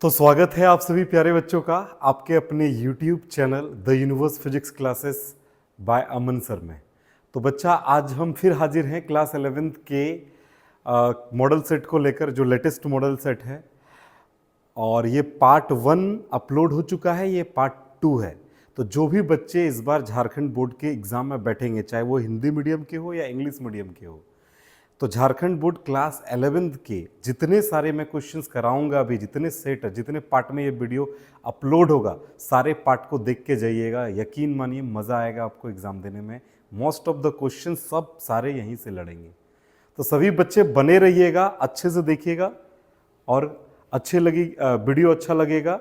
तो स्वागत है आप सभी प्यारे बच्चों का आपके अपने YouTube channel the universe physics classes bye Aman sir में। तो बच्चा आज हम फिर हाजिर हैं क्लास 11th के मॉडल सेट को लेकर, जो लेटेस्ट मॉडल सेट है। और ये पार्ट 1 अपलोड हो चुका है, ये पार्ट 2 है। तो जो भी बच्चे इस बार झारखंड बोर्ड के एग्ज़ाम में बैठेंगे, चाहे वो हिंदी मीडियम के हो या इंग्लिश मीडियम के हो, तो झारखंड बोर्ड क्लास 11th के जितने सारे मैं क्वेश्चंस कराऊंगा अभी, जितने सेट है, जितने पार्ट में ये वीडियो अपलोड होगा, सारे पार्ट को देख के जाइएगा। यकीन मानिए मज़ा आएगा आपको एग्ज़ाम देने में। मोस्ट ऑफ द क्वेश्चन सब सारे यहीं से लड़ेंगे। तो सभी बच्चे बने रहिएगा, अच्छे से देखिएगा, और अच्छे लगी वीडियो अच्छा लगेगा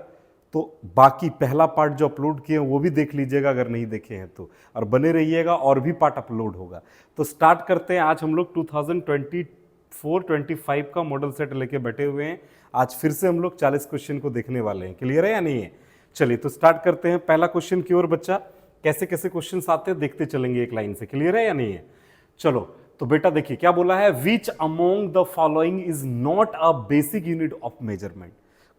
तो बाकी पहला पार्ट जो अपलोड किए हैं वो भी देख लीजिएगा अगर नहीं देखे हैं तो, और बने रहिएगा, और भी पार्ट अपलोड होगा। तो स्टार्ट करते हैं। आज हम लोग 2024-25 का मॉडल सेट लेके बैठे हुए हैं। आज फिर से हम लोग 40 क्वेश्चन को देखने वाले हैं। क्लियर है या नहीं है? चलिए तो स्टार्ट करते हैं। पहला क्वेश्चन की ओर बच्चा, कैसे कैसे क्वेश्चन आते हैं देखते चलेंगे एक लाइन से। क्लियर है या नहीं है? चलो तो बेटा देखिए क्या बोला है, which among the following is not a basic unit of measurement.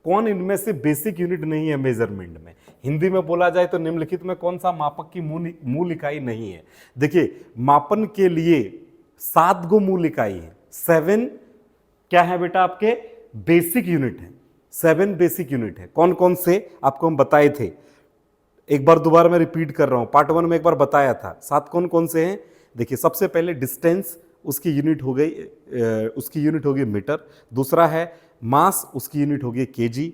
कौन इनमें से बेसिक यूनिट नहीं है मेजरमेंट में? हिंदी में बोला जाए तो निम्नलिखित में कौन सा मापक की मूल इकाई नहीं है? देखिए मापन के लिए 7 गो मूल इकाई है। 7 क्या है बेटा? आपके बेसिक यूनिट है। 7 बेसिक यूनिट है। कौन कौन से आपको हम बताए थे, एक बार दोबारा मैं रिपीट कर रहा हूं, पार्ट 1 में एक बार बताया था। 7 कौन कौन से हैं? देखिए सबसे पहले डिस्टेंस, उसकी यूनिट हो गई मीटर। दूसरा है मास, उसकी यूनिट हो गई केजी,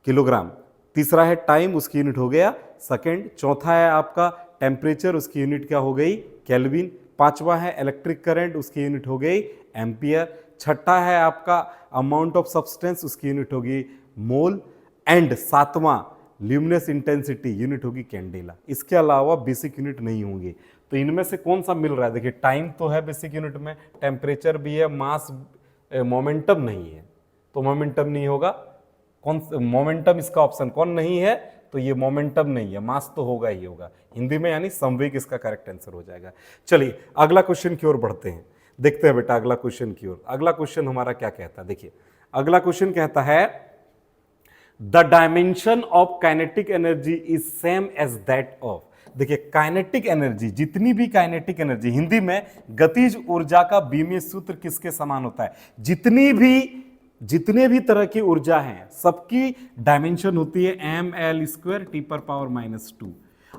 किलोग्राम। तीसरा है टाइम, उसकी यूनिट हो गया सेकंड। चौथा है आपका टेम्परेचर, उसकी यूनिट क्या हो गई? केल्विन। पांचवा है इलेक्ट्रिक करंट, उसकी यूनिट हो गई एम्पियर। छठा है आपका अमाउंट ऑफ सब्सटेंस, उसकी यूनिट होगी मोल। एंड सातवां ल्यूमिनस इंटेंसिटी, यूनिट होगी कैंडेला। इसके अलावा बेसिक यूनिट नहीं होंगे। तो इनमें से कौन सा मिल रहा है? देखिए टाइम तो है बेसिक यूनिट में, टेम्परेचर भी है, मास, मोमेंटम नहीं है तो मोमेंटम नहीं होगा। कौन मोमेंटम इसका ऑप्शन कौन नहीं है? तो ये मोमेंटम नहीं है, मास तो होगा ही होगा हिंदी में, यानी संवेग इसका करेक्ट आंसर हो जाएगा। चलिए अगला क्वेश्चन की ओर बढ़ते हैं। देखते हैं बेटा अगला क्वेश्चन की ओर। अगला क्वेश्चन हमारा क्या कहता है? देखिए अगला क्वेश्चन कहता है the dimension of kinetic energy is same as that of. देखिए काइनेटिक एनर्जी, जितनी भी काइनेटिक एनर्जी, हिंदी में गतिज ऊर्जा का बीमीय सूत्र किसके समान होता है? जितने भी तरह की ऊर्जा हैं सबकी डायमेंशन होती है ml² T⁻⁻²।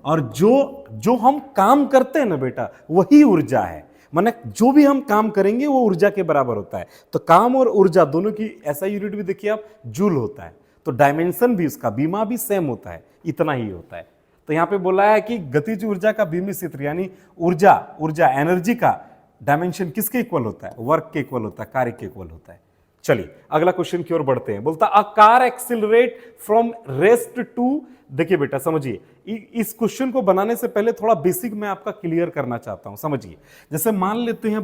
और जो हम काम करते हैं ना बेटा, वही ऊर्जा है। माने जो भी हम काम करेंगे वो ऊर्जा के बराबर होता है। तो काम और ऊर्जा दोनों की ऐसा यूनिट भी देखिए आप, जूल होता है। तो डायमेंशन भी उसका, बीमा भी सेम होता है, इतना ही होता है। तो यहां पे बोला है कि गतिज ऊर्जा का बीमी सूत्र, यानी ऊर्जा एनर्जी का डायमेंशन किसके इक्वल होता है? वर्क के इक्वल होता है, कार्य के इक्वल होता है। चलिए अगला क्वेश्चन की ओर बढ़ते हैं। बोलता a car accelerate from rest to. देखिए बेटा समझिए, इस क्वेश्चन को बनाने से पहले थोड़ा बेसिक मैं आपका क्लियर करना चाहता हूं। समझिए, जैसे मान लेते हैं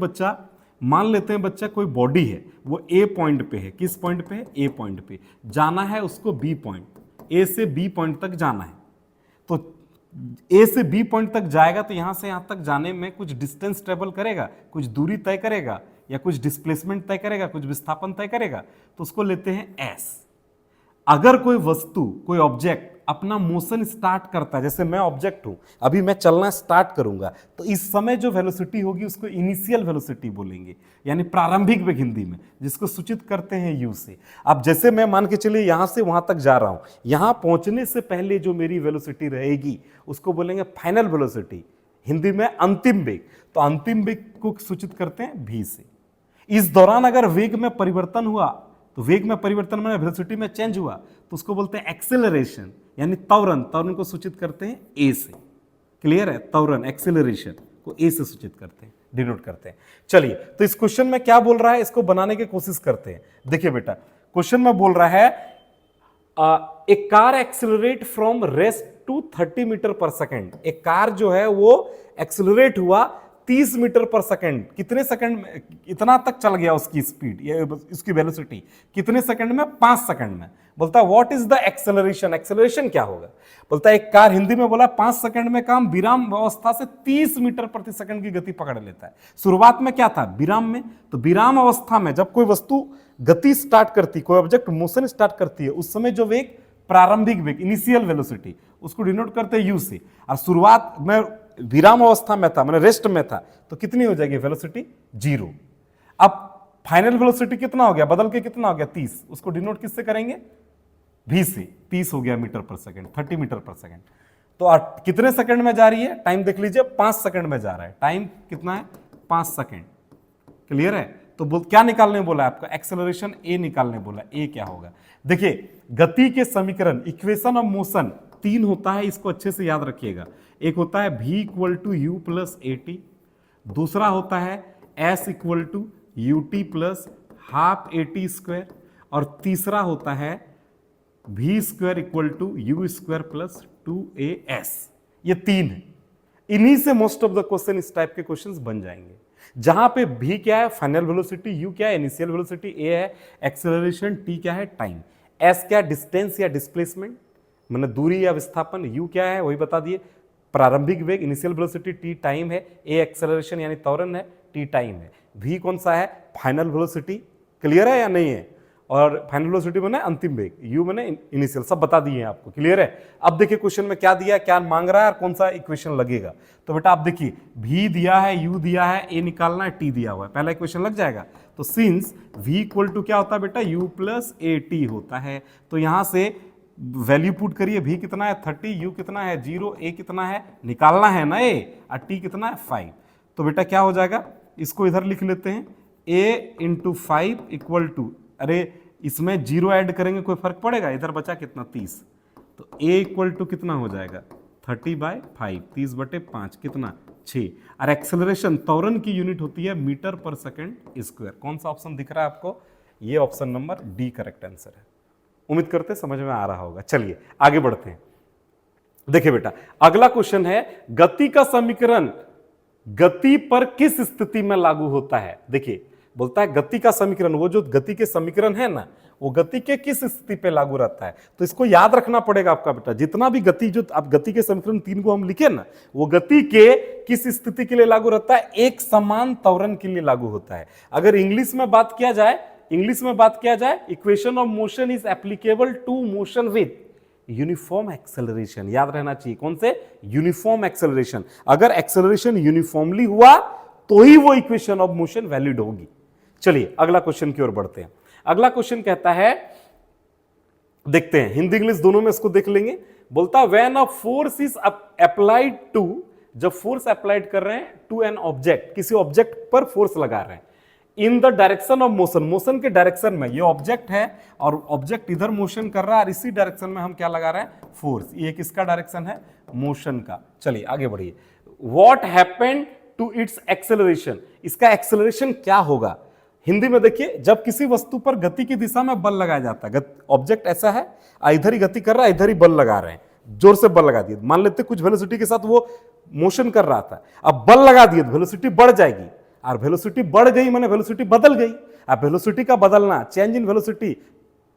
बच्चा कोई बॉडी है, वो ए पॉइंट पे है। किस पॉइंट पे है? ए पॉइंट पे। जाना है उसको बी पॉइंट, ए से बी पॉइंट तक जाना है। तो ए से बी पॉइंट तक जाएगा तो यहां से यहां तक जाने में कुछ डिस्टेंस ट्रेवल करेगा, कुछ दूरी तय करेगा, या कुछ डिस्प्लेसमेंट तय करेगा, कुछ विस्थापन तय करेगा। तो उसको लेते हैं एस। अगर कोई वस्तु, कोई ऑब्जेक्ट अपना मोशन स्टार्ट करता है, जैसे मैं ऑब्जेक्ट हूं, अभी मैं चलना स्टार्ट करूंगा, तो इस समय जो वेलोसिटी होगी उसको इनिशियल वेलोसिटी बोलेंगे, यानी प्रारंभिक वेग हिंदी में, जिसको सूचित करते हैं यू से। अब जैसे मैं मान के चलिए यहां से वहां तक जा रहा हूं, यहां पहुंचने से पहले जो मेरी वेलोसिटी रहेगी उसको बोलेंगे फाइनल वेलोसिटी, हिंदी में अंतिम वेग। तो अंतिम वेग को सूचित करते हैं भी से। इस दौरान अगर वेग में परिवर्तन हुआ, तो वेग में परिवर्तन में वेलोसिटी में चेंज हुआ, तो उसको बोलते हैं एक्सेलरेशन, यानी त्वरण को सूचित करते हैं ए से। क्लियर है? त्वरण, एक्सेलरेशन को ए से सूचित करते हैं, डिनोट करते हैं। चलिए तो इस क्वेश्चन में क्या बोल रहा है, इसको बनाने की कोशिश करते हैं। देखिए बेटा क्वेश्चन में बोल रहा है a car accelerate from rest to 30 metre per second. एक कार जो है वो एक्सेलरेट हुआ 30 मीटर पर सेकंड, कितने सेकंड में इतना तक चल गया उसकी स्पीड, ये इसकी वेलोसिटी कितने सेकंड में, 5 सेकंड में। बोलता है what is the acceleration, acceleration क्या होगा। बोलता है एक कार, हिंदी में बोला 5 सेकंड में काम विराम अवस्था से 30 मीटर प्रति सेकंड की गति पकड़ लेता है। शुरुआत में क्या था, विराम में, तो विराम अवस्था में जब कोई वस्तु गति स्टार्ट करती, कोई ऑब्जेक्ट मोशन स्टार्ट करती है, उस समय जो वेग, प्रारंभिक वेग, इनिशियल वेलोसिटी, उसको डिनोट करते हैं यू से। और शुरुआत में विराम अवस्था में था, मैंने रेस्ट में था, तो कितनी हो जाएगी वेलोसिटी, 0। अब फाइनल वेलोसिटी कितना हो गया, बदल के कितना हो गया, 30, उसको डिनोट किससे करेंगे, v से, 30 हो गया मीटर पर सेकंड, 30 मीटर पर सेकंड। तो कितने सेकंड में जा रही है, टाइम देख लीजिए, 5 सेकंड में जा रहा है, टाइम कितना है, 5 सेकंड। क्लियर है। तो क्या निकालने बोला है आपका, एक्सेलरेशन ए निकालने बोला। ए क्या होगा, देखिए गति के समीकरण, इक्वेशन ऑफ मोशन 3 होता है, इसको अच्छे से याद रखिएगा। एक होता है v equal to u plus a t, दूसरा होता है s equal to u t plus half a t square, और तीसरा होता है v square equal to u square plus 2as। ये 3 है, इन्हीं से मोस्ट ऑफ द क्वेश्चन इस टाइप के क्वेश्चंस बन जाएंगे, जहां पे v क्या है, फाइनल वेलोसिटी, u क्या है, इनिशियल वेलोसिटी, a है एक्सेलरेशन, t क्या है, टाइम, s क्या डिस्टेंस या डिस्प्लेसमेंट, मतलब दूरी या विस्थापन, u क्या है वही बता दिए, प्रारंभिक वेग, इनिशियल वेलोसिटी, t टाइम है, a एक्सेलरेशन यानी त्वरण है, t टाइम है, v कौन सा है, फाइनल वेलोसिटी। क्लियर है या नहीं है, और फाइनल वेलोसिटी बने अंतिम वेग, u बने इनिशियल, सब बता दिए हैं आपको। क्लियर है। अब देखिए क्वेश्चन में क्या दिया है, क्या मांग रहा है, और कौन सा इक्वेशन लगेगा। तो बेटा आप देखिए v दिया है, u दिया है, a निकालना है, t दिया हुआ है, पहला इक्वेशन लग जाएगा। तो सिंस v इक्वल टू क्या होता है बेटा, u प्लस ए टी होता है, तो यहां से वैल्यू पुट करिए, v कितना है 30, u कितना है 0, a कितना है निकालना है ना a, और t कितना है 5। तो बेटा क्या हो जाएगा, इसको इधर लिख लेते हैं, a इंटू 5 इक्वल टू, अरे इसमें 0 ऐड करेंगे कोई फर्क पड़ेगा, इधर बचा कितना 30, तो a इक्वल टू कितना हो जाएगा 30/5, 30/5 कितना 6। और एक्सेलरेशन, त्वरण की यूनिट होती है मीटर पर सेकंड स्क्वायर। कौन सा ऑप्शन दिख रहा है आपको, ये option number D correct answer है। उम्मीद करते समझ में आ रहा होगा। चलिए आगे बढ़ते हैं। देखिए बेटा अगला क्वेश्चन है, गति का समीकरण गति पर किस स्थिति में लागू होता है। देखिए बोलता है गति का समीकरण, वो जो गति के समीकरण है ना, वो गति के किस स्थिति पे लागू रहता है। तो इसको याद रखना पड़ेगा आपका बेटा, जितना भी गति, जो आप गति के समीकरण 3 को हम लिखे ना, वो गति के किस स्थिति के लिए लागू रहता है, एक समान त्वरण के लिए लागू होता है। अगर इंग्लिश में बात किया जाए, equation of motion is applicable to motion with uniform acceleration. याद रहना चाहिए कौन से, यूनिफॉर्म एक्सेलरेशन। अगर एक्सेलरेशन यूनिफॉर्मली हुआ तो ही वो इक्वेशन ऑफ मोशन वैलिड होगी। चलिए अगला क्वेश्चन की ओर बढ़ते हैं। अगला क्वेश्चन कहता है, देखते हैं हिंदी इंग्लिश दोनों में इसको देख लेंगे। बोलता है when a force is applied to, जब फोर्स अप्लाइड कर रहे हैं टू एन ऑब्जेक्ट, किसी ऑब्जेक्ट पर फोर्स लगा रहे हैं, in the direction of motion, motion के डायरेक्शन में, ये ऑब्जेक्ट है और ऑब्जेक्ट इधर मोशन कर रहा है और इसी डायरेक्शन में हम क्या लगा रहे हैं, फोर्स। ये किसका डायरेक्शन है, मोशन का। चलिए आगे बढ़िए। What happened to its acceleration, इसका एक्सेलरेशन क्या होगा। हिंदी में देखिए, जब किसी वस्तु पर गति की दिशा में बल लगाया जाता है, ऑब्जेक्ट ऐसा है, इधर ही गति कर रहा है, इधर ही बल लगा रहे हैं, जोर से बल लगा दिए, मान लेते कुछ वेलोसिटी के साथ वो मोशन कर रहा था, अब बल लगा दिए तो वेलोसिटी बढ़ जाएगी, और वेलोसिटी बढ़ गई माने वेलोसिटी बदल गई। अब वेलोसिटी का बदलना, चेंज इन वेलोसिटी,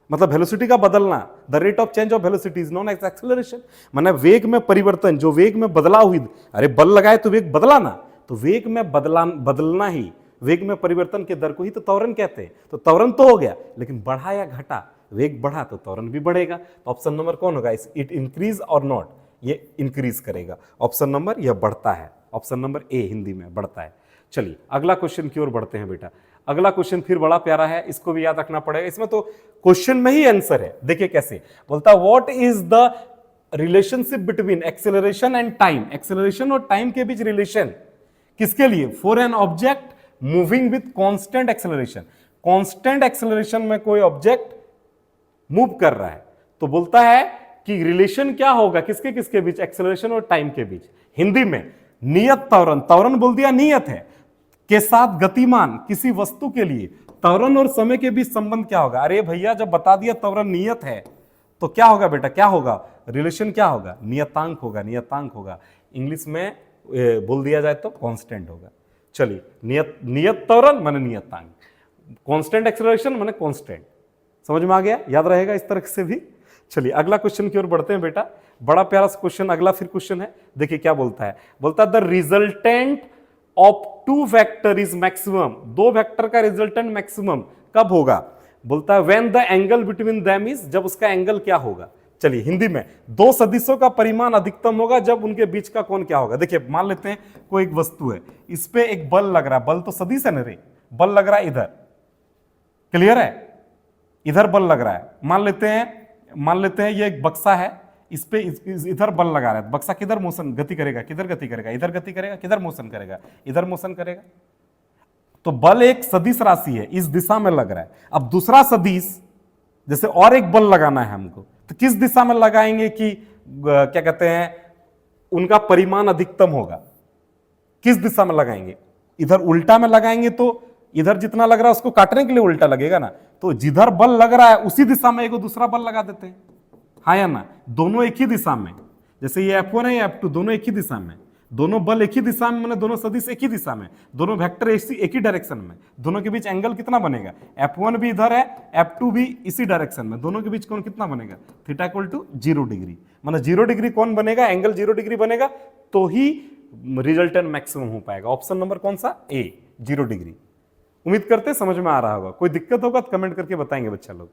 मतलब वेलोसिटी का बदलना, the rate of change of velocity is known as acceleration. माने वेग में परिवर्तन, जो वेग में बदलाव हुई, अरे बल लगाए तो वेग बदला ना, तो वेग में बदलना ही, वेग में परिवर्तन के दर को ही तो त्वरण कहते हैं। तो त्वरण तो हो गया, लेकिन बढ़ा या घटा, वेग बढ़ा तो त्वरण भी बढ़ेगा। तो ऑप्शन नंबर कौन होगा, इट इंक्रीज और नॉट, ये इंक्रीज करेगा। ऑप्शन नंबर यह बढ़ता है, ऑप्शन नंबर ए हिंदी में बढ़ता है। चलिए अगला क्वेश्चन की ओर बढ़ते हैं बेटा। अगला क्वेश्चन फिर बड़ा प्यारा है, इसको भी याद रखना पड़ेगा, इसमें तो क्वेश्चन में ही आंसर है। देखिए कैसे बोलता है, what is the relationship between acceleration and time, acceleration और टाइम के बीच रिलेशन किसके लिए, for an object moving with constant acceleration. Constant acceleration में कोई ऑब्जेक्ट मूव कर रहा है, तो बोलता है कि रिलेशन क्या होगा किसके किसके बीच, एक्सेलरेशन और टाइम के बीच। हिंदी में नियत त्वरण, त्वरण बोल दिया नियत है, के साथ गतिमान किसी वस्तु के लिए त्वरण और समय के बीच संबंध क्या होगा। अरे भैया जब बता दिया त्वरण नियत है तो क्या होगा बेटा, क्या होगा, रिलेशन क्या होगा, नियतांक होगा, नियतांक होगा। इंग्लिश में बोल दिया जाए तो कांस्टेंट होगा। चलिए, नियत त्वरण माने नियतांक, कांस्टेंट एक्सेलरेशन माने कांस्टेंट। समझ में आ गया, याद रहेगा इस तरह से भी। चलिए अगला क्वेश्चन की ओर बढ़ते हैं बेटा। बड़ा प्यारा सा क्वेश्चन, अगला फिर क्वेश्चन है, देखिए क्या बोलता है। बोलता है the resultant of two vector is maximum, दो वेक्टर का रिजल्टेंट मैक्सिमम कब होगा। बोलता है when the angle between them is, जब उसका एंगल क्या होगा। चलिए हिंदी में, दो सदिशों का परिमाण अधिकतम होगा जब उनके बीच का कोण क्या होगा। देखिए मान लेते हैं कोई एक वस्तु है, इस पे एक बल लग रहा है, बल तो सदिश है ना रे, बल लग रहा है इधर, क्लियर है, इधर बल लग रहा है। मान लेते हैं ये एक बक्सा है, इस पे इधर बल लगा रहा है, बक्सा किधर मोशन गति करेगा, किधर गति करेगा, इधर गति करेगा, किधर मोशन करेगा, इधर मोशन करेगा। तो बल एक सदिश राशि है, इस दिशा में लग रहा है। अब दूसरा सदिश, जैसे और एक बल लगाना है हमको, तो किस दिशा में लगाएंगे कि क्या कहते हैं उनका परिमाण अधिकतम होगा, किस दिशा में लगाएंगे। इधर उल्टा में लगाएंगे तो इधर जितना लग रहा है उसको काटने के लिए उल्टा लगेगा ना, तो जिधर बल लग रहा है उसी दिशा में एक दूसरा बल लगा देते हैं, हाँ या ना, दोनों एक ही दिशा में। जैसे ये F1 है, F2, दोनों एक ही दिशा में, दोनों बल एक ही दिशा में, मतलब दोनों सदिश एक ही दिशा में, दोनों वेक्टर एक ही डायरेक्शन में, दोनों के बीच एंगल कितना बनेगा, F1 भी इधर है, F2 भी इसी डायरेक्शन में, दोनों के बीच कोण कितना बनेगा, थीटा इक्वल टू 0 डिग्री, मतलब 0 डिग्री कौन बनेगा, एंगल 0 डिग्री बनेगा, तो ही रिजल्टेंट मैक्सिमम हो पाएगा। ऑप्शन नंबर कौन सा, ए, 0 डिग्री। उम्मीद करते समझ में आ रहा होगा, कोई दिक्कत होगा तो कमेंट करके बताएंगे बच्चा लोग।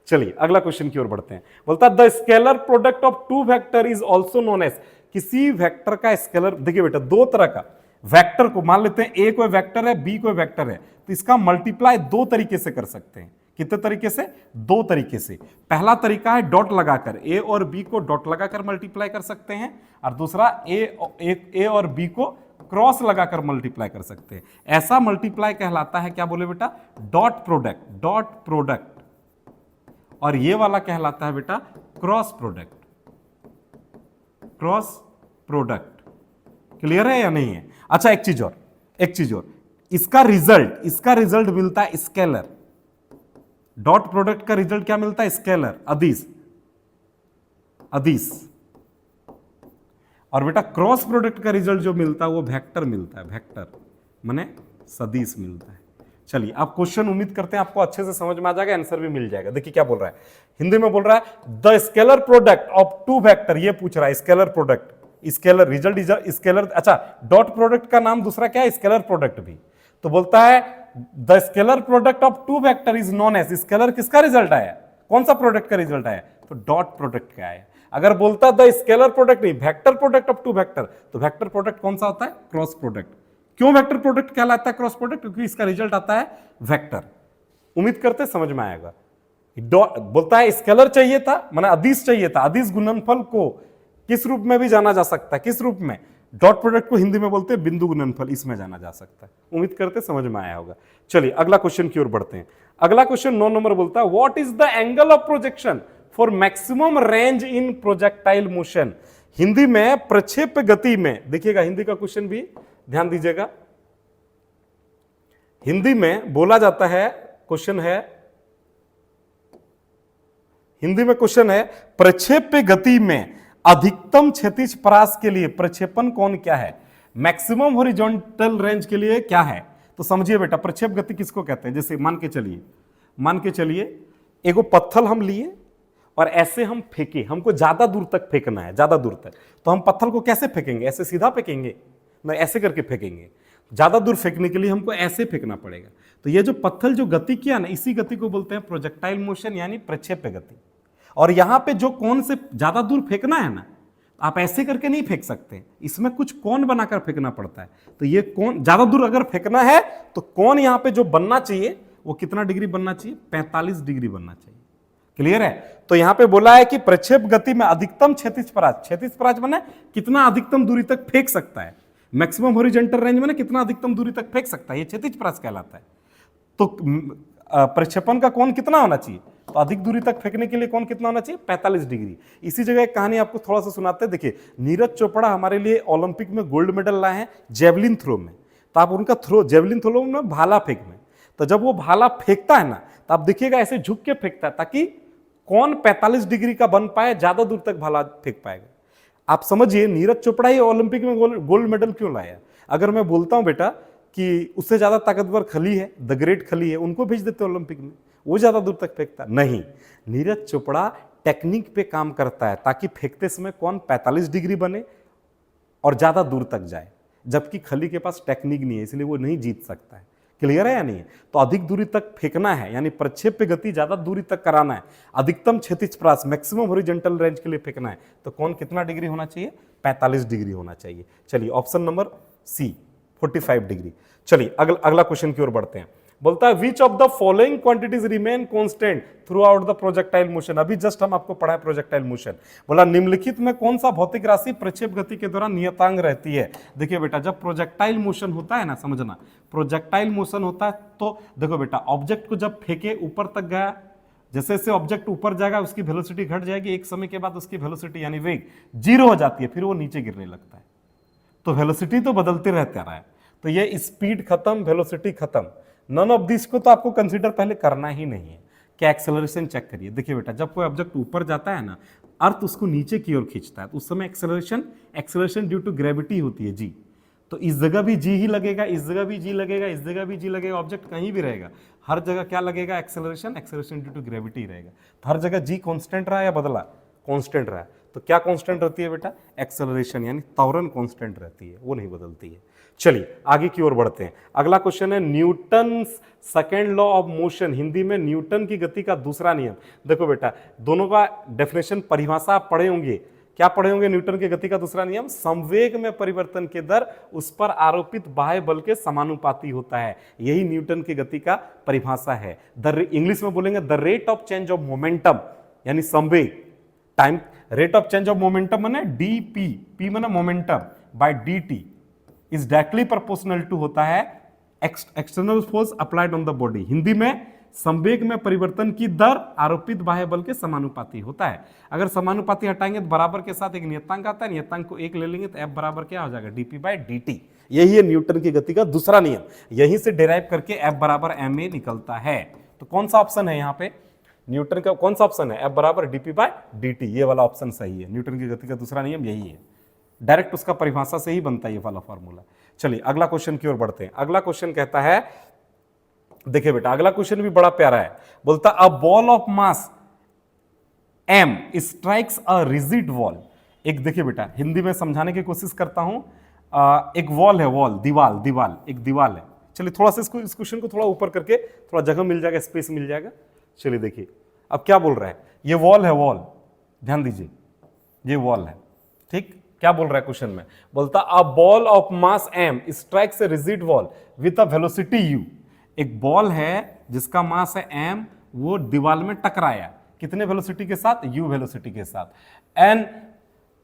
चलिए अगला क्वेश्चन की ओर बढ़ते हैं। बोलता है the scalar product of two vector is also known as, किसी वेक्टर का स्केलर, देखिए बेटा दो तरह का वेक्टर को मान लेते हैं, ए कोई वेक्टर है, बी कोई वेक्टर है, तो इसका मल्टीप्लाई दो तरीके से कर सकते हैं। कितने तरीके से, दो तरीके से। पहला तरीका है डॉट लगाकर, ए और बी को डॉट लगाकर मल्टीप्लाई कर सकते हैं, और दूसरा ए और बी को क्रॉस लगाकर मल्टीप्लाई कर सकते हैं। ऐसा मल्टीप्लाई कहलाता है क्या बोले बेटा, डॉट प्रोडक्ट, डॉट प्रोडक्ट। और ये वाला कहलाता है बेटा cross product, cross product. Clear है या नहीं है। अच्छा एक चीज और, इसका रिजल्ट मिलता है स्केलर। डॉट प्रोडक्ट का रिजल्ट क्या मिलता है, स्केलर, अदिश। और बेटा क्रॉस प्रोडक्ट का रिजल्ट जो मिलता है वो वेक्टर मिलता है, वेक्टर माने सदिश मिलता है। चलिए आप क्वेश्चन उम्मीद करते हैं आपको अच्छे से समझ में आ जाएगा, आंसर भी मिल जाएगा। देखिए क्या बोल रहा है, हिंदी में बोल रहा है the scalar product of two vector, ये पूछ रहा है scalar product, scalar result scalar. अच्छा डॉट प्रोडक्ट का नाम दूसरा क्या है, स्केलर प्रोडक्ट भी। तो बोलता है the scalar product of two vector is known as, scalar किसका रिजल्ट आया, कौन सा प्रोडक्ट का रिजल्ट आया, तो डॉट प्रोडक्ट का आया। अगर बोलता द स्केलर प्रोडक्ट नहीं, vector product of two vector, तो वेक्टर प्रोडक्ट कौन सा होता है, क्रॉस प्रोडक्ट। क्यों वेक्टर प्रोडक्ट कहलाता है क्रॉस प्रोडक्ट, क्योंकि इसका रिजल्ट आता है वेक्टर। उम्मीद करते समझ में आएगा। बोलता है स्केलर चाहिए था, माने अदिश चाहिए था, अदिश गुणनफल को किस रूप में भी जाना जा सकता है, किस रूप में, डॉट प्रोडक्ट को हिंदी में बोलते हैं बिंदु गुणनफल, इसमें जाना जा सकता है। उम्मीद करते समझ में आया होगा। चलिए अगला क्वेश्चन की ओर बढ़ते हैं। अगला क्वेश्चन 9 नंबर बोलता है what is the angle of projection for maximum range in projectile motion. Hindi में प्रक्षेप गति में, देखिएगा हिंदी का क्वेश्चन भी ध्यान दीजिएगा। हिंदी में बोला जाता है, क्वेश्चन है हिंदी में, क्वेश्चन है प्रक्षेप गति में अधिकतम क्षैतिज परास के लिए प्रक्षेपण कोण क्या है, मैक्सिमम हॉरिजॉन्टल रेंज के लिए क्या है। तो समझिए बेटा प्रक्षेप गति किसको कहते हैं। जैसे मान के चलिए एगो पत्थर हम लिए और ऐसे हम फेंके, हमको ज्यादा दूर तक फेंकना है, ज्यादा दूर तक, तो हम पत्थर को कैसे फेंकेंगे, ऐसे सीधा फेंकेंगे ना, ऐसे करके फेंकेंगे। ज्यादा दूर फेंकने के लिए हमको ऐसे फेंकना पड़ेगा। तो ये जो पत्थर जो गति किया ना, इसी गति को बोलते हैं प्रोजेक्टाइल मोशन, यानी प्रक्षेप गति। और यहां पे जो कोण से ज्यादा दूर फेंकना है ना, आप ऐसे करके नहीं फेंक सकते, इसमें कुछ कोण बनाकर फेंकना पड़ता है। तो ये कोण ज्यादा दूर अगर फेंकना है तो कोण यहां पे जो बनना चाहिए वो कितना डिग्री बनना चाहिए, 45 डिग्री बनना चाहिए। क्लियर है। तो यहां पे बोला है कि प्रक्षेप गति में अधिकतम क्षैतिज परास माने कितना अधिकतम दूरी तक फेंक सकता है, मैक्सिमम हॉरिजॉन्टल रेंज में कितना अधिकतम दूरी तक फेंक सकता है, ये क्षैतिज परास कहलाता है। तो प्रक्षेपण का कोण कितना होना चाहिए, तो अधिक दूरी तक फेंकने के लिए कोण कितना होना चाहिए, 45 डिग्री। इसी जगह एक कहानी आपको थोड़ा सा सुनाते हैं। देखिए नीरज चोपड़ा हमारे लिए ओलंपिक में गोल्ड मेडल लाए हैं जेवलिन थ्रो में। तो आप उनका जेवलिन थ्रो में भाला फेंक में, तो जब वो भाला फेंकता है ना, तो आप देखिएगा ऐसे झुक के फेंकता है ताकि कोण 45 डिग्री का बन पाए, ज्यादा दूर तक भाला फेंक पाएगा। आप समझिए नीरज चोपड़ा ही ओलंपिक में गोल्ड मेडल क्यों लाया। अगर मैं बोलता हूं बेटा कि उससे ज्यादा ताकतवर खली है, द ग्रेट खली है, उनको भेज देते ओलंपिक में, वो ज्यादा दूर तक फेंकता नहीं। नीरज चोपड़ा टेक्निक पे काम करता है ताकि फेंकते समय कौन 45 डिग्री बने और ज्यादा दूर तक जाए, जबकि खली के पास टेक्निक नहीं है, इसलिए वो नहीं जीत सकता है। क्लियर है या नहीं? तो अधिक दूरी तक फेंकना है, यानी प्रक्षेप पे गति ज्यादा दूरी तक कराना है, अधिकतम क्षैतिज प्रहार मैक्सिमम हॉरिजॉन्टल रेंज के लिए फेंकना है, तो कौन कितना डिग्री होना चाहिए? 45 डिग्री होना चाहिए। चलिए ऑप्शन नंबर सी 45 डिग्री। चलिए अगला क्वेश्चन की ओर बढ़ते हैं। बोलता है which of the following quantities remain constant through out the projectile motion. अभी जस्ट हम आपको पढ़ा है प्रोजेक्टाइल मोशन। बोला निम्नलिखित में कौन सा भौतिक राशि प्रक्षेप गति के दौरान नियतांक रहती है? देखिए बेटा, जब प्रोजेक्टाइल मोशन होता है ना, समझना, प्रोजेक्टाइल मोशन होता है तो देखो बेटा, ऑब्जेक्ट को जब फेंके ऊपर तक गया, जैसे जैसे ऑब्जेक्ट ऊपर जाएगा उसकी वेलोसिटी घट जाएगी, एक समय के बाद उसकी वेलोसिटी यानी वेग 0 हो जाती है, फिर वो नीचे गिरने लगता है। तो वेलोसिटी तो बदलते रहता है, तो ये स्पीड खत्म, वेलोसिटी खत्म, नन ऑफ दिस को तो आपको कंसीडर पहले करना ही नहीं है। क्या एक्सेलरेशन चेक करिए। देखिए बेटा, जब कोई ऑब्जेक्ट ऊपर जाता है ना, अर्थ उसको नीचे की ओर खींचता है, तो उस समय एक्सेलरेशन ड्यू टू ग्रेविटी होती है जी। तो इस जगह भी जी ही लगेगा, इस जगह भी जी लगेगा, इस जगह भी जी लगेगा, ऑब्जेक्ट कहीं भी रहेगा, हर जगह क्या लगेगा? एक्सेलरेशन ड्यू टू ग्रेविटी रहेगा। तो हर जगह जी कांस्टेंट रहा या बदला? कांस्टेंट रहा। तो क्या कांस्टेंट रहती है बेटा? एक्सेलरेशन, यानी त्वरण कांस्टेंट रहती है, वो नहीं बदलती है। चलिए आगे की ओर बढ़ते हैं। अगला क्वेश्चन है newton second law of motion, Hindi में न्यूटन की गति का दूसरा नियम। देखो बेटा, दोनों का डेफिनेशन, परिभाषा आप पढ़े होंगे। क्या पढ़े होंगे? न्यूटन की गति का दूसरा नियम, संवेग में परिवर्तन के दर उस पर आरोपित बाह्य बल के समानुपाती होता है। यही न्यूटन की गति का परिभाषा है। इंग्लिश में बोलेंगे the rate of change of momentum, यानी संवेग, time rate of change of momentum माने डीपी, पी माने momentum, by d t is directly proportional to होता है external force applied on the body. Hindi में संवेग में परिवर्तन की दर आरोपित बाह्य बल के समानुपाती होता है। अगर समानुपाती हटाएंगे तो बराबर के साथ एक नियतांक आता है, नियतांक को 1 ले लेंगे तो F बराबर क्या हो जाएगा? D p by d t. यही है न्यूटन की गति का दूसरा नियम, यहीं से डिराइव करके F बराबर ma निकलता है। तो कौन सा ऑप्शन है यहाँ पे? न्यूटन का कौन सा ऑप्शन है? F बराबर डीपी बाय डीटी, ये वाला ऑप्शन सही है। न्यूटन की गति का दूसरा नियम यही है, डायरेक्ट उसका परिभाषा से ही बनता है ये वाला फॉर्मूला। चलिए अगला क्वेश्चन की ओर बढ़ते हैं। अगला क्वेश्चन कहता है, देखिए बेटा, अगला क्वेश्चन भी बड़ा प्यारा है। बोलता a ball of mass m strikes a rigid wall. एक देखिए बेटा, हिंदी में समझाने की कोशिश करता हूं। एक वॉल है, वॉल, दीवाल, एक दीवाल है। चलिए थोड़ा सा इस क्वेश्चन को थोड़ा ऊपर करके थोड़ा जगह मिल जाएगा, स्पेस मिल जाएगा। चलिए देखिए अब क्या बोल रहा है, ये वॉल है, वॉल, ध्यान दीजिए, ये वॉल है, ठीक। क्या बोल रहा है क्वेश्चन में? बोलता a ball of mass m strikes a rigid wall with a velocity u। एक बॉल है जिसका मास है m, वो दीवार में टकराया, कितने वेलोसिटी के साथ? u वेलोसिटी के साथ, and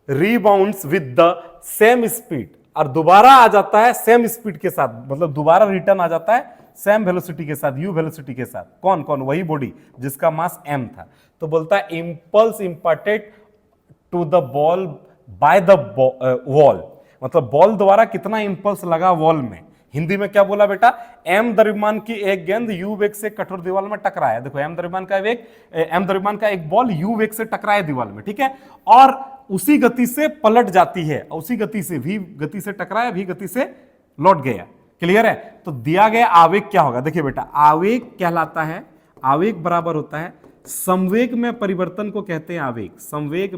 rebounds with the same speed, और दोबारा आ जाता है सेम स्पीड के साथ, मतलब दोबारा रिटर्न आ जाता है सेम वेलोसिटी के साथ, u वेलोसिटी के साथ। कौन कौन? वही बॉडी जिसका मास m था। तो बोलता है impulse imparted to the ball by the wall, मतलब बॉल द्वारा कितना इंपल्स लगा वॉल में। हिंदी में क्या बोला बेटा? m द्रव्यमान की एक गेंद u वेग से कठोर दीवार में टकराया। देखो m द्रव्यमान का एक बॉल u वेग से टकराया दीवार में, ठीक है, और उसी गति से पलट जाती है, उसी गति से, v गति से टकराया, v गति से लौट गया। क्लियर है? तो दिया गया आवेग क्या होगा? देखिए बेटा, आवेग कहलाता है, आवेग बराबर होता है संवेग में परिवर्तन को कहते हैं आवेग। संवेग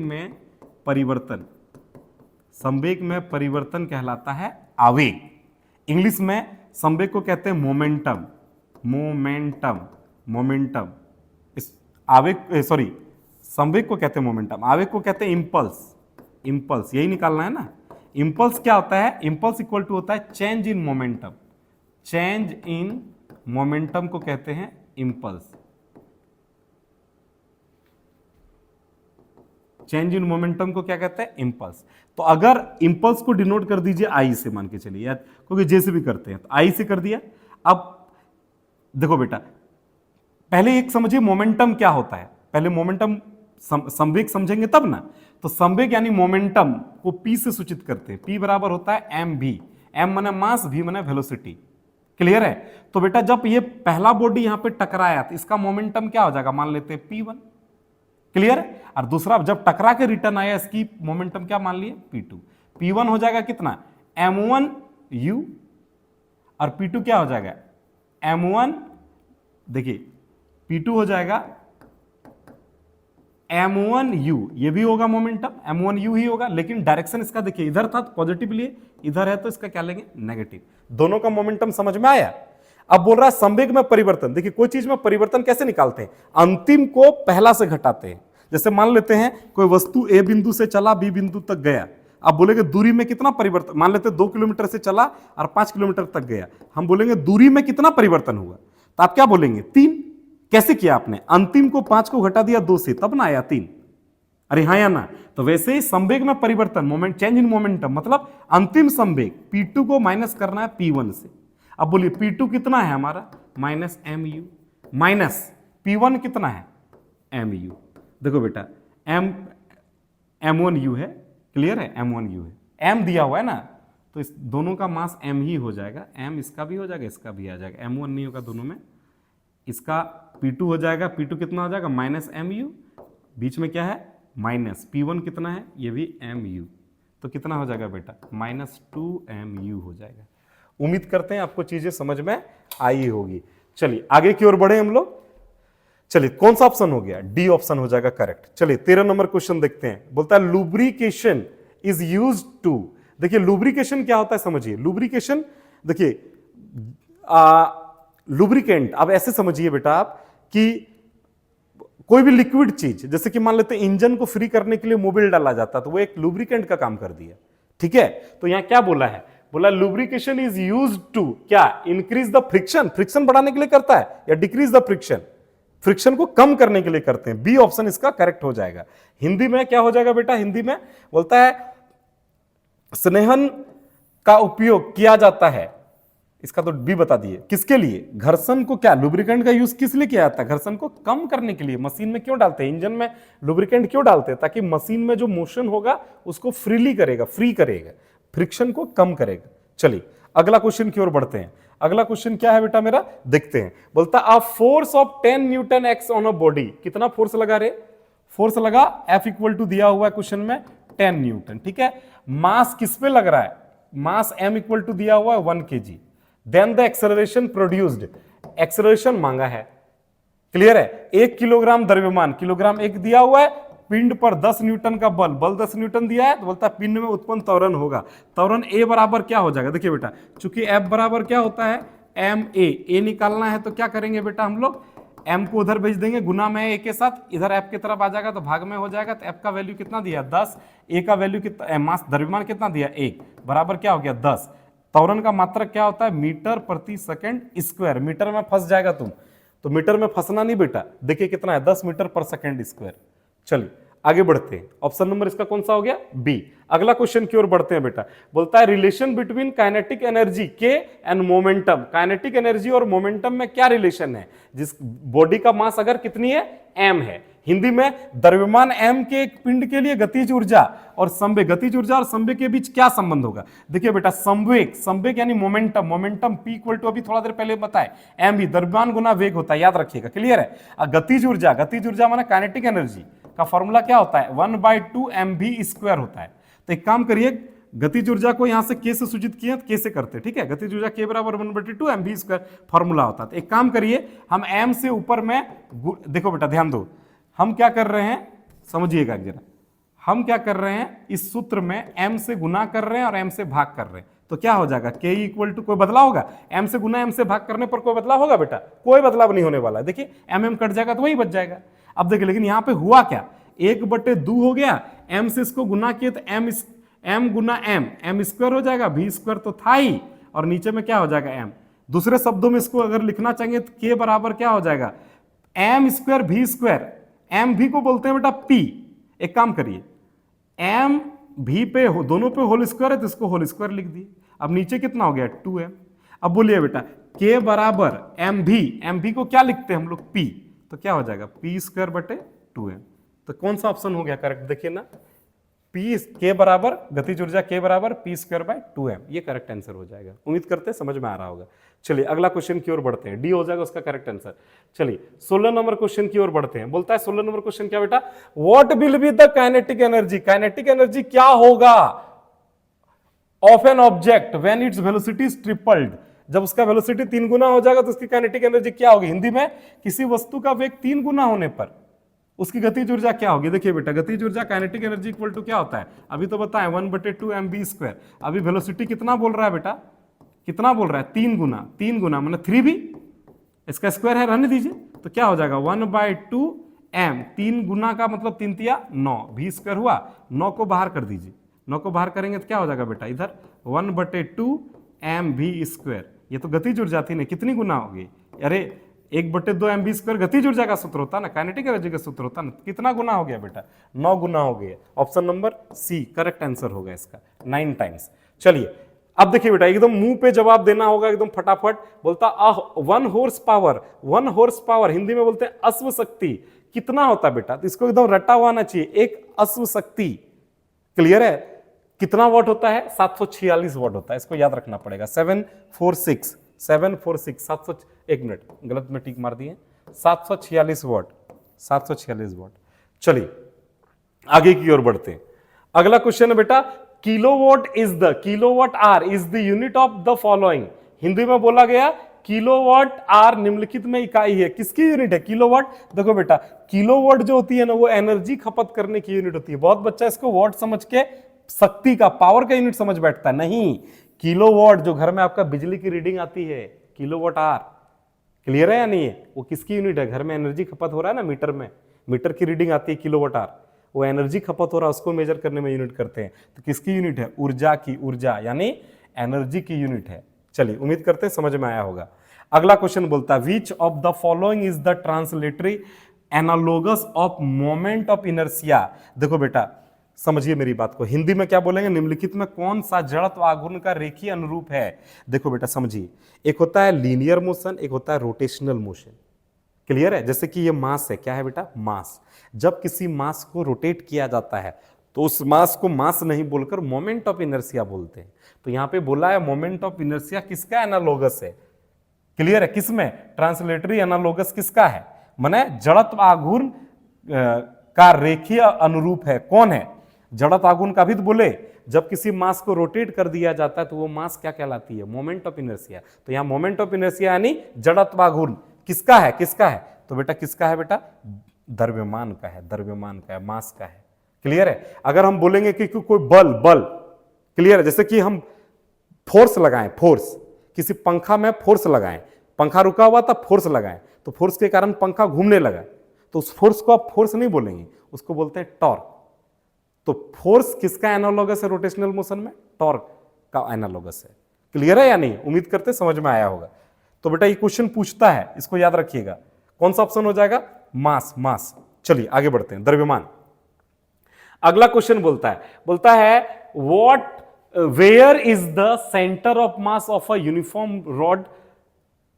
में परिवर्तन कहलाता है आवेग। इंग्लिश में संवेग को कहते हैं मोमेंटम। इस आवेग, सॉरी, संवेग को कहते हैं मोमेंटम, आवेग को कहते हैं इंपल्स। यही निकालना है ना। इंपल्स क्या होता है? इंपल्स इक्वल टू होता है चेंज इन मोमेंटम को कहते हैं इंपल्स। चेंज इन मोमेंटम को क्या कहते हैं? इंपल्स। तो अगर इंपल्स को डिनोट कर दीजिए आई से, मान के चलिए यार, क्योंकि जे से भी करते हैं, तो आई से कर दिया। अब देखो बेटा, पहले एक समझिए मोमेंटम क्या होता है। पहले मोमेंटम संवेग समझेंगे तब ना। तो संवेग यानी मोमेंटम को पी से सूचित करते हैं। पी बराबर होता है एम भी, एम माने मास, भी माने वेलोसिटी। क्लियर है? तो बेटा जब ये पहला बॉडी यहां पे टकराया तो इसका मोमेंटम क्या हो जाएगा? मान लेते हैं P1। क्लियर है? और दूसरा जब टकरा के रिटर्न आया, इसकी मोमेंटम क्या मान लिए? P2। P1 हो जाएगा कितना? M1U, और P2 क्या हो जाएगा, M1, देखिए P2 हो जाएगा M1U, ये भी होगा मोमेंटम, M1U ही होगा, लेकिन डायरेक्शन इसका देखिए इधर था तो पॉजिटिव लिए, इधर है तो इसका क्या लेंगे, नेगेटिव। दोनों का मोमेंटम समझ में आया। अब बोल रहा है संवेग में परिवर्तन। देखिए कोई चीज में परिवर्तन कैसे निकालते हैं, अंतिम को पहला से घटाते हैं। जैसे मान लेते हैं कोई वस्तु ए बिंदु से चला बी बिंदु तक गया, अब बोलेंगे दूरी में कितना परिवर्तन, मान लेते हैं 2 किलोमीटर से चला और 5 किलोमीटर तक गया, हम बोलेंगे दूरी में कितना परिवर्तन हुआ, तो आप क्या बोलेंगे, 3। कैसे किया आपने, अंतिम को 5 को घटा दिया 2 से, तब ना आया 3। अरे हाँ या ना, तो वैसे ही संवेग में परिवर्तन, मोमेंट चेंज इन मोमेंटम, मतलब अंतिम संवेग P2 को माइनस करना है P1 से। अब बोलिए P2 कितना है हमारा, माइनस MU, माइनस P1 कितना है, MU। देखो बेटा M1U है, क्लियर है, M1U है, M दिया हुआ है ना, तो इस दोनों का मास M ही हो जाएगा, M इसका भी हो जाएगा, इसका भी आ जाएगा, M1 नहीं होगा दोनों में, इसका P2 हो जाएगा, P2 कितना हो जाएगा, माइनस MU, बीच में क्या है माइनस, P1 कितना है, ये भी MU, तो कितना हो जाएगा बेटा, माइनस 2MU हो जाएगा। उम्मीद करते हैं आपको चीजें समझ में आई होगी। चलिए आगे की ओर बढ़े हम लोग। चलिए कौन सा ऑप्शन हो गया, डी ऑप्शन हो जाएगा करेक्ट। चलिए 13 नंबर क्वेश्चन देखते हैं, बोलता है लुब्रिकेशन इज यूज्ड टू। देखिए लुब्रिकेशन क्या होता है समझिए, लुब्रिकेशन देखिए लुब्रिकेंट, अब ऐसे समझिए बेटा आप कि कोई भी लिक्विड चीज, जैसे कि मान लेते हैं इंजन को फ्री करने के लिए मोबिल डाला जाता है, तो वो एक लुब्रिकेंट का काम कर दिया, ठीक है। तो यहां क्या बोला है, बोला लुब्रिकेशन इज यूज्ड टू क्या, इंक्रीज द फ्रिक्शन, फ्रिक्शन बढ़ाने के लिए करता है, या डिक्रीज द फ्रिक्शन, फ्रिक्शन को कम करने के लिए करते हैं। बी ऑप्शन इसका करेक्ट हो जाएगा। हिंदी में क्या हो जाएगा बेटा, हिंदी में बोलता है स्नेहन का उपयोग किया जाता है, इसका तो बी बता दिए, किसके लिए, घर्षण को, क्या लुब्रिकेंट का यूज किस लिए किया जाता है, घर्षण को कम करने के लिए। मशीन में क्यों डालते हैं, इंजन में लुब्रिकेंट क्यों डालते हैं, ताकि मशीन में जो मोशन होगा उसको फ्रीली करेगा, फ्री करेगा, फ्रिक्शन को कम करेगा। चलिए अगला क्वेश्चन की ओर बढ़ते हैं। अगला क्वेश्चन क्या है बेटा मेरा, देखते हैं। बोलता a force of 10 Newton x on a body, कितना फोर्स लगा रे, फोर्स लगा F इक्वल टू दिया हुआ है क्वेश्चन में 10 न्यूटन, ठीक है। मास किस पे लग रहा है, मास M इक्वल टू दिया हुआ है 1 kg। Then the acceleration produced, acceleration मांगा है, क्लियर है। 1 किलोग्राम द्रव्यमान, किलोग्राम 1 दिया हुआ है, पिंड पर 10 न्यूटन का बल, बल 10 न्यूटन दिया है, तो बोलता है पिंड में उत्पन्न त्वरण होगा। त्वरण A बराबर क्या हो जाएगा, देखिए बेटा चूंकि F बराबर क्या होता है ma, A निकालना है तो क्या करेंगे बेटा हम लोग, M को उधर भेज देंगे गुना में A के साथ, इधर F की तरफ आ जाएगा तो भाग में हो जाएगा। तो F का वैल्यू कितना दिया 10, A का वैल्यू कितना, मास द्रव्यमान कितना दिया 1, बराबर क्या हो गया 10। त्वरण का मात्रक क्या होता है, मीटर प्रति सेकंड स्क्वायर। मीटर में फंस जाएगा तुम, तो मीटर में फंसना नहीं बेटा, देखिए कितना है 10 मीटर पर सेकंड स्क्वायर। चलिए आगे बढ़ते हैं, ऑप्शन नंबर इसका कौन सा हो गया, बी। अगला क्वेश्चन की ओर बढ़ते हैं बेटा, बोलता है रिलेशन बिटवीन काइनेटिक एनर्जी के एंड मोमेंटम। काइनेटिक एनर्जी और मोमेंटम में क्या रिलेशन है, जिस बॉडी का मास अगर कितनी है m है, हिंदी में द्रव्यमान m के एक पिंड के लिए गतिज ऊर्जा और संवेग, गतिज ऊर्जा और संवेग के बीच क्या संबंध होगा। देखिए बेटा संवेग, संवेग यानी momentum, momentum p equal to अभी थोड़ा देर पहले बताए m भी द्रव्यमान गुना वेग होता है, याद रखिएगा, क्लियर है। गतिज ऊर्जा, गतिज ऊर्जा माने काइनेटिक एनर्जी का फॉर्मूला क्या होता है 1/2 mv स्क्वायर होता है। तो एक काम करिए, गतिज ऊर्जा को यहां से k से सूचित किया तो k से करते, ठीक है। गतिज ऊर्जा k बराबर 1/2 mv स्क्वायर फॉर्मूला होता है। तो एक काम करिए, हम m से ऊपर में, देखो बेटा ध्यान दो, हम क्या कर रहे हैं समझिएगा जरा, हम क्या कर रहे हैं इस सूत्र में m से गुना कर रहे हैं और m से भाग कर रहे हैं, तो क्या हो जाएगा k इक्वल टू, कोई बदलाव होगा, m से गुना m से भाग करने पर कोई बदलाव होगा बेटा, कोई बदलाव नहीं होने वाला है। देखिए m कट जाएगा तो वही बच जाएगा। अब देखिए लेकिन यहाँ पे हुआ क्या, 1/2 हो गया, m से इसको गुना किए तो m गुना m स्क्वायर हो जाएगा, v स्क्वायर तो था ही, और नीचे में क्या हो जाएगा m। दूसरे शब्दों में इसको अगर लिखना चाहेंगे तो k बराबर क्या हो जाएगा m square v square, m v को बोलते हैं बेटा p। एक काम करिए, m v पे दोनों पे होल स्क्वायर है तो इसको होल स्क्वायर लिख दिए। अब नीचे कितना हो गया 2m। अब बोलिए बेटा k बराबर m v को क्या लिखते हैं हम लोग p, तो क्या हो जाएगा p स्क्वायर बटे 2m। तो कौन सा ऑप्शन हो गया करेक्ट, देखिए ना, p k बराबर गतिज ऊर्जा k बराबर p स्क्वायर बाय 2m, ये करेक्ट आंसर हो जाएगा। उम्मीद करते हैं समझ में आ रहा होगा। चलिए अगला क्वेश्चन की ओर बढ़ते हैं, डी हो जाएगा उसका करेक्ट आंसर। चलिए 16 नंबर क्वेश्चन की ओर बढ़ते हैं। बोलता है 16 नंबर क्वेश्चन क्या बेटा, what will be the kinetic energy, kinetic energy क्या होगा of an object when its velocity is tripled. जब उसका वेलोसिटी 3 गुना हो जाएगा तो उसकी काइनेटिक एनर्जी क्या होगी? हिंदी में किसी वस्तु का वेग 3 गुना होने पर उसकी गतिज ऊर्जा क्या होगी? देखिए बेटा, गतिज ऊर्जा काइनेटिक एनर्जी इक्वल टू क्या होता है? अभी तो बताएं 1/2 mv²। अभी वेलोसिटी कितना बोल रहा है बेटा? कितना बोल रहा है? 3 गुना। 3 गुना मतलब 3v, इसका स्क्वायर है, रहने दीजिए। तो क्या हो जाएगा? 1/2 m, 3 गुना का मतलब 3 तिया 9, v² हुआ। 9 को बाहर कर दीजिए, 9 को बाहर करेंगे तो क्या हो जाएगा बेटा? इधर 1/2 mv²। ये तो गतिज ऊर्जा थी ना, कितनी गुना होगी? अरे 1/2 mv² गतिज ऊर्जा का सूत्र होता ना, काइनेटिक एनर्जी का सूत्र होता ना। कितना गुना हो गया बेटा? 9 गुना हो गया। Option number c correct answer होगा इसका, 9 टाइम्स। चलिए अब देखिए बेटा, एकदम मुंह पे जवाब देना होगा, एकदम फटाफट। बोलता 1 horse power, 1 horse power Hindi में बोलते हैं अश्व शक्ति, कितना होता है बेटा? तो इसको एकदम रटा हुआ आना चाहिए, एक अश्व शक्ति। क्लियर है? कितना वॉट होता है? 746 वॉट होता है, इसको याद रखना पड़ेगा। 746 746 एक मिनट, गलत में टिक मार दिए, 746 वॉट, 746 वॉट। चलिए आगे की ओर बढ़ते हैं। अगला क्वेश्चन है बेटा, kilowatt hour is the unit of the following. Hindi में बोला गया किलोवाट आर निम्नलिखित में इकाई है, किसकी यूनिट है? किलोवाट। देखो बेटा, किलोवाट जो होती है ना, वो एनर्जी खपत करने की यूनिट होती है। बहुत बच्चा इसको वॉट समझ के शक्ति का, पावर का यूनिट समझ बैठता है। नहीं, किलोवाट जो घर में आपका बिजली की रीडिंग आती है, किलोवाट आर। क्लियर है या नहीं है? वो किसकी यूनिट है? घर में एनर्जी खपत हो रहा है ना, मीटर में, मीटर की रीडिंग आती है किलोवाट आर, वो एनर्जी खपत हो रहा है, उसको मेजर करने में यूनिट करते हैं। तो किसकी यूनिट है? ऊर्जा की, ऊर्जा यानी एनर्जी की यूनिट है। चलिए उम्मीद करते हैं समझ में आया होगा। अगला क्वेश्चन बोलता है, which of the following is the translatory analogous of moment of inertia. देखो बेटा समझिए मेरी बात को, हिंदी में क्या बोलेंगे? निम्नलिखित में कौन सा जड़त्व आघूर्ण का रेखीय अनुरूप है? देखो बेटा समझिए, एक होता है लीनियर मोशन, एक होता है रोटेशनल मोशन। क्लियर है? जैसे कि ये मास है, क्या है बेटा? मास। जब किसी मास को रोटेट किया जाता है तो उस मास को मास नहीं बोलकर मोमेंट ऑफ इनर्शिया बोलते हैं। तो यहां पे बोला है मोमेंट ऑफ इनर्शिया किसका एनालोगस है? क्लियर है? किसमें? ट्रांसलेटरी एनालोगस किसका है? माने जड़त्व आघूर्ण का रेखीय अनुरूप है। कौन है? जड़त्व आघूर्ण का भी तो बोले, जब किसी मास को रोटेट कर दिया जाता है तो वो मास क्या कहलाती है? Moment of inertia. तो यहां मोमेंट ऑफ इनर्शिया यानी जड़त्व आघूर्ण किसका है? किसका है? तो बेटा किसका है बेटा? द्रव्यमान का है, द्रव्यमान का है, मास का है। क्लियर है? अगर हम बोलेंगे कि कोई बल, क्लियर है? जैसे कि हम फोर्स लगाएं, फोर्स, किसी पंखा में फोर्स लगाएं, पंखा रुका हुआ था, फोर्स लगाएं, तो फोर्स के कारण पंखा घूमने लगा, तो उस फोर्स को आप फोर्स नहीं बोलेंगे, उसको बोलते हैं टॉर्क। तो फोर्स किसका एनालॉगस है रोटेशनल मोशन में? टॉर्क का एनालॉगस है। क्लियर है या नहीं? उम्मीद करते समझ में आया होगा। तो बेटा ये क्वेश्चन पूछता है, इसको याद रखिएगा। कौन सा ऑप्शन हो जाएगा? मास, मास। चलिए आगे बढ़ते हैं, द्रव्यमान। अगला क्वेश्चन बोलता है what where is the centre of mass of a uniform rod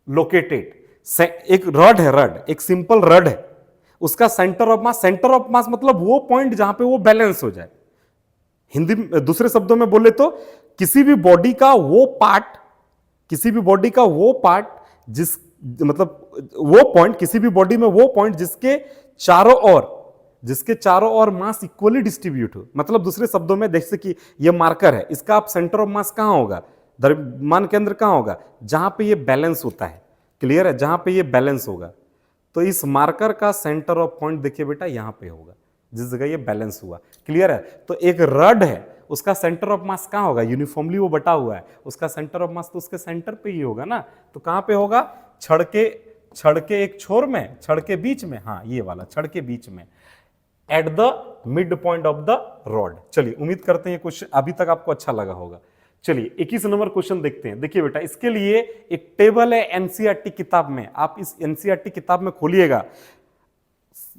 located. एक रॉड है, रॉड एक सिंपल रॉड है, उसका सेंटर ऑफ मास मतलब वो पॉइंट जहां पे वो बैलेंस हो जाए। हिंदी दूसरे शब्दों में बोले तो किसी भी बॉडी का वो पार्ट जिस मतलब वो पॉइंट, किसी भी बॉडी में वो पॉइंट जिसके चारों ओर मास इक्वली डिस्ट्रीब्यूट हो। मतलब दूसरे शब्दों में जैसे कि ये मार्कर है, इसका आप सेंटर ऑफ मास कहां होगा? द्रव्यमान केंद्र कहां होगा? जहां पे ये बैलेंस होता है। क्लियर है? जहां पे ये बैलेंस होगा, तो इस मार्कर का सेंटर ऑफ पॉइंट देखिए बेटा यहां पे होगा, जिस जगह ये बैलेंस हुआ। क्लियर है? तो एक रड है, उसका सेंटर ऑफ मास कहां होगा? यूनिफॉर्मली वो बटा हुआ है, उसका सेंटर ऑफ मास तो उसके सेंटर पे ही होगा ना। तो कहां पे होगा? छड़ के एक छोर में, छड़ के बीच में, हाँ ये वाला छड़ के बीच में, at the mid point of the rod. चलिए उम्मीद करते हैं ये क्वेश्चन अभी तक आपको अच्छा लगा होगा। चलिए 21 नंबर क्वेश्चन देखते हैं। देखिए बेटा, इसके लिए एक टेबल है एनसीईआरटी किताब में, आप इस एनसीईआरटी किताब में खोलिएगा,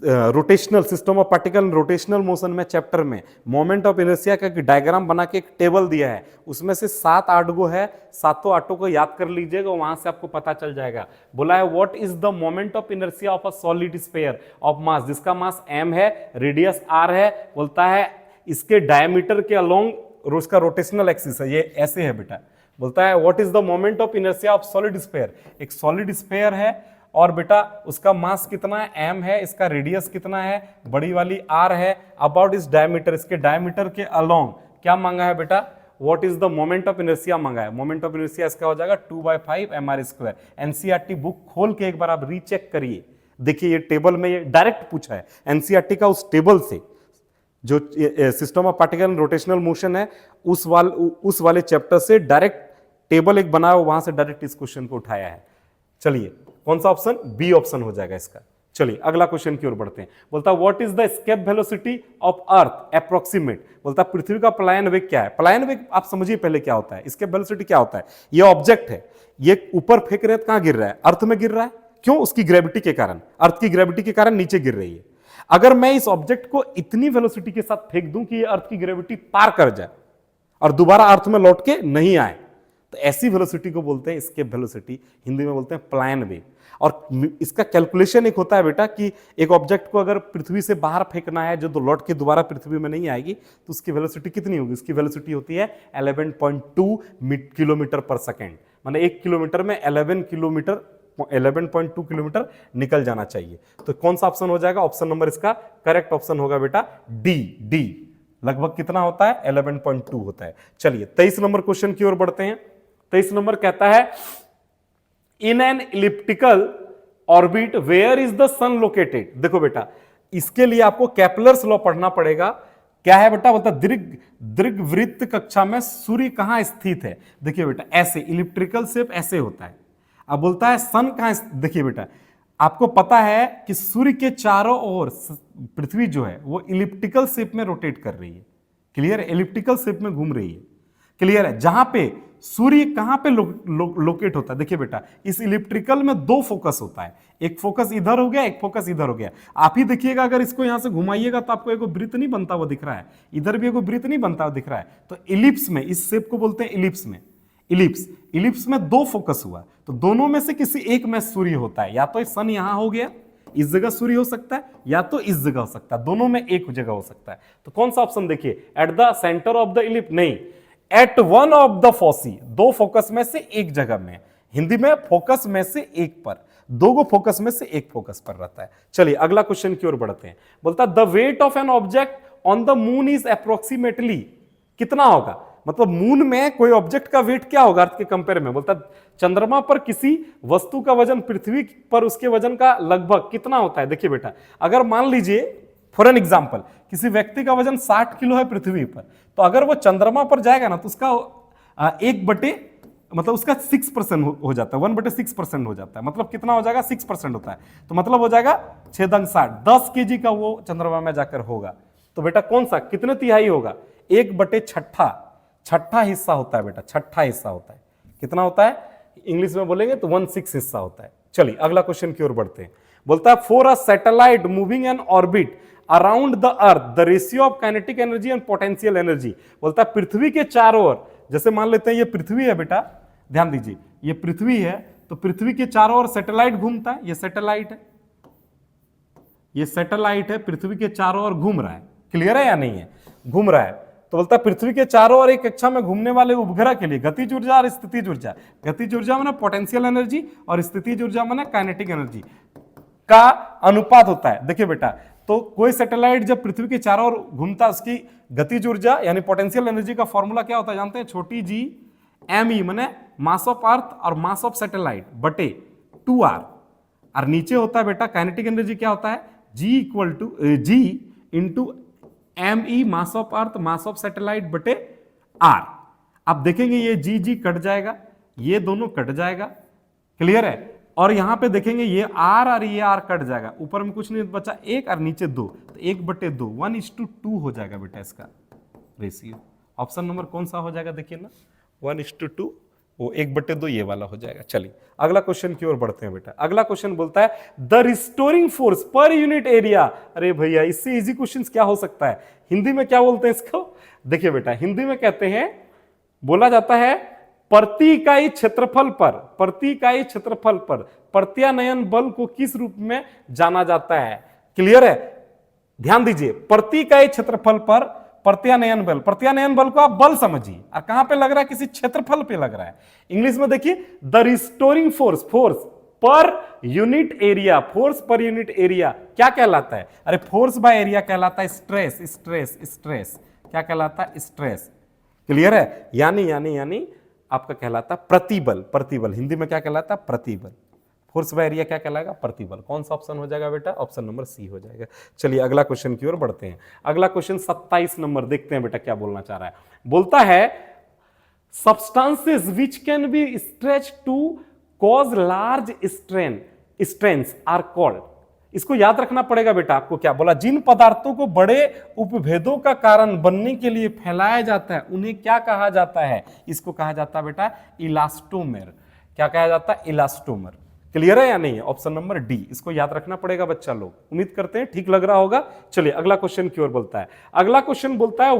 rotational system of particle rotational motion में चैप्टर में मोमेंट ऑफ इनर्शिया का डायग्राम बना के एक टेबल दिया है, उसमें से 7-8 गो है, 7 8 को याद कर लीजिएगा, वहां से आपको पता चल जाएगा। बोला है what is the moment of inertia of a solid sphere of mass, जिसका मास m है, रेडियस r है। बोलता है इसके डायमीटर के अलोंग उसका रोटेशनल एक्सिस है, ये ऐसे है बेटा। बोलता है what is the moment of inertia of solid sphere. एक सॉलिड स्फीयर है और बेटा उसका मास कितना है? m है, इसका रेडियस कितना है? बड़ी वाली r है। अबाउट इस डायमीटर, इसके डायमीटर के अलोंग क्या मांगा है बेटा? What is the moment of inertia मांगा है। मोमेंट ऑफ इनर्शिया इसका हो जाएगा 2/5 mr²। एनसीईआरटी बुक खोल के एक बार आप रीचेक करिए, देखिए ये टेबल में ये डायरेक्ट पूछा है एनसीईआरटी का, उस टेबल से जो system of particle and rotational motion है उस वाले चैप्टर से डायरेक्ट टेबल एक बनाया, वहां से डायरेक्ट इस क्वेश्चन को उठाया है। चलिए कौन सा ऑप्शन, बी ऑप्शन हो जाएगा इसका। चलिए अगला क्वेश्चन की ओर बढ़ते हैं। बोलता what is the escape velocity of earth approximate. बोलता पृथ्वी का पलायन वेग क्या है। पलायन वेग आप समझिए पहले क्या होता है, एस्केप वेलोसिटी क्या होता है। ये ऑब्जेक्ट है, ये ऊपर फेंक रहे हैं, कहां गिर रहा है, अर्थ में गिर रहा है। क्यों, उसकी ग्रेविटी के कारण, अर्थ की ग्रेविटी के कारण नीचे गिर रही है। अगर मैं इस ऑब्जेक्ट को इतनी वेलोसिटी के साथ फेंक दूं कि ये अर्थ की ग्रेविटी पार कर जाए और दोबारा अर्थ में लौट के नहीं आए, तो ऐसी वेलोसिटी को बोलते हैं एस्केप वेलोसिटी, हिंदी में बोलते हैं पलायन वेग। और इसका कैलकुलेशन एक होता है बेटा कि एक ऑब्जेक्ट को अगर पृथ्वी से बाहर फेंकना है जो तो लौट के दोबारा पृथ्वी में नहीं आएगी, तो उसकी वेलोसिटी कितनी होगी, उसकी वेलोसिटी होती है 11.2 किलोमीटर पर सेकेंड। माने 1 किलोमीटर में 11.2 किलोमीटर निकल जाना चाहिए। तो कौन सा ऑप्शन हो जाएगा, ऑप्शन नंबर इसका करेक्ट ऑप्शन होगा बेटा डी। लगभग कितना होता है, 11.2 होता है। चलिए 23 नंबर क्वेश्चन की ओर बढ़ते हैं। 23 नंबर कहता है in an elliptical orbit where is the sun located. देखो बेटा इसके लिए आपको केपलर्स लॉ पढ़ना पड़ेगा। क्या है बेटा, बता दीर्घवृत्त कक्षा में सूर्य कहां स्थित है। देखिए बेटा ऐसे इलिप्टिकल शेप ऐसे होता है। अब बोलता है सन कहां, देखिए बेटा आपको पता है कि सूर्य के चारों ओर पृथ्वी जो है वो इलिप्टिकल शेप में रोटेट कर रही है। क्लियर है, इलिप्टिकल शेप में घूम रही है। क्लियर है, जहां पे सूर्य कहां पे लोकेट होता है। देखिए बेटा इस इलिप्टिकल में 2 फोकस होता है, एक फोकस इधर हो गया, एक फोकस इधर हो गया। आप ही देखिएगा अगर इसको यहां से घुमाइएगा तो आपको एक वृत्त नहीं बनता हुआ दिख रहा है, इधर भी एक वृत्त नहीं बनता हुआ दिख रहा है। तो इलिप्स में, इस शेप को बोलते हैं इलिप्स में, इलिप्स में 2 फोकस हुआ, तो दोनों में से किसी एक में सूर्य होता है। या तो सन यहां हो गया, इस जगह सूर्य हो सकता है, या तो इस जगह हो सकता है, दोनों में एक जगह हो सकता है। तो कौन सा ऑप्शन देखिए, at the centre of the ellipse, नहीं, at one of the foci, 2 focus में से एक जगह में। हिंदी में फोकस में से एक पर, 2 फोकस में से एक फोकस पर रहता है। चलिए अगला क्वेश्चन की ओर बढ़ते हैं। बोलता the weight of an object on the moon is approximately, कितना होगा, मतलब मून में कोई ऑब्जेक्ट का वेट क्या होगा अर्थ के कंपेयर में। बोलता चंद्रमा पर किसी वस्तु का वजन पृथ्वी पर उसके वजन का लगभग कितना होता है। देखिए बेटा अगर मान लीजिए फॉर एन एग्जांपल किसी व्यक्ति का वजन 60 किलो है पृथ्वी पर, तो अगर वो चंद्रमा पर जाएगा ना तो उसका मतलब उसका 6% हो जाता है, 1/6% हो जाता है। मतलब कितना हो जाएगा, 6% होता है। तो मतलब हो जाएगा 6 × 60, 10 kg का वो चंद्रमा में जाकर होगा। तो बेटा कौन सा, कितने तिहाई होगा, 1/6 हिस्सा होता है बेटा, 6 हिस्सा होता है। कितना होता है, इंग्लिश में बोलेंगे तो 1/6 हिस्सा होता है। चलिए अगला क्वेश्चन की ओर बढ़ते हैं। बोलता है for a satellite moving N orbit around the earth the ratio of kinetic energy and potential energy. बोलता है पृथ्वी के चारों ओर, जैसे मान लेते हैं ये पृथ्वी है बेटा, ध्यान दीजिए ये पृथ्वी है, तो पृथ्वी के चारों ओर सैटेलाइट घूमता है। ये सैटेलाइट है, ये सैटेलाइट है, पृथ्वी के चारों ओर घूम रहा है। क्लियर है या नहीं है, घूम रहा है। तो बोलता है पृथ्वी के चारों ओर एक कक्षा में घूमने वाले उपग्रह के लिए गतिज ऊर्जा और स्थितिज ऊर्जा, गतिज ऊर्जा माने पोटेंशियल एनर्जी और स्थितिज ऊर्जा माने काइनेटिक एनर्जी का अनुपात होता है। देखिए बेटा तो कोई सैटेलाइट जब पृथ्वी के चारों ओर घूमता है उसकी गतिज ऊर्जा यानी पोटेंशियल एनर्जी का फॉर्मूला क्या होता है जानते हैं, छोटी जी me माने मास ऑफ अर्थ और मास ऑफ सैटेलाइट बटे 2r, और नीचे होता है बेटा काइनेटिक एनर्जी क्या होता है, G × me mass of earth mass of satellite बटे r। अब देखेंगे ये G कट जाएगा, ये दोनों कट जाएगा। क्लियर है, और यहां पे देखेंगे ये r और ये r कट जाएगा, ऊपर में कुछ नहीं बचा 1 और नीचे 2, तो 1/2 1:2 हो जाएगा बेटा इसका रेशियो। ऑप्शन नंबर कौन सा हो जाएगा देखिए ना, 1:2, वो 1/2 ये वाला हो जाएगा। चलिए अगला क्वेश्चन की ओर बढ़ते हैं बेटा। अगला क्वेश्चन बोलता है the restoring force per unit area. अरे भैया इससे इजी क्वेश्चन क्या हो सकता है, हिंदी में क्या बोलते हैं इसको, देखिए बेटा हिंदी में कहते हैं, बोला जाता है प्रति इकाई क्षेत्रफल पर, प्रति इकाई क्षेत्रफल पर प्रत्यानयन बल को किस रूप में जाना जाता है। क्लियर है, ध्यान दीजिए प्रति इकाई क्षेत्रफल पर प्रत्यानयन बल, प्रत्यानयन बल को आप बल समझिए, और कहां पे लग रहा है, किसी क्षेत्रफल पे लग रहा है। इंग्लिश में देखिए the restoring force, force per unit area, force per unit area क्या कहलाता है, अरे फोर्स बाय एरिया कहलाता है स्ट्रेस, स्ट्रेस, स्ट्रेस क्या कहलाता है, स्ट्रेस। क्लियर है? यानी यानी यानी आपका कहलाता प्रतिबल। प्रतिबल हिंदी में क्या कहलाता? प्रतिबल। फोर्स बाय एरिया क्या कहलाएगा? प्रतिबल। कौन सा ऑप्शन हो जाएगा बेटा? ऑप्शन नंबर सी हो जाएगा। चलिए अगला क्वेश्चन की ओर बढ़ते हैं। अगला क्वेश्चन 27 नंबर, देखते हैं बेटा क्या बोलना चाह रहा है। बोलता है substances which can be stretched to cause large strains are called। इसको याद रखना पड़ेगा बेटा आपको। क्या बोला? जिन पदार्थों को बड़े उपभेदों का कारण बनने के लिए फैलाया जाता है उन्हें क्या कहा जाता है? इसको कहा जाता है बेटा इलास्टोमेर। क्या कहा जाता है? इलास्टोमेर। क्लियर है या नहीं है? Option number D. इसको याद रखना पड़ेगा बच्चा लोग। उम्मीद करते हैं ठीक लग रहा होगा। चलिए अगला क्वेश्चन की ओर बोलता है। अगला क्वेश्चन बोलता है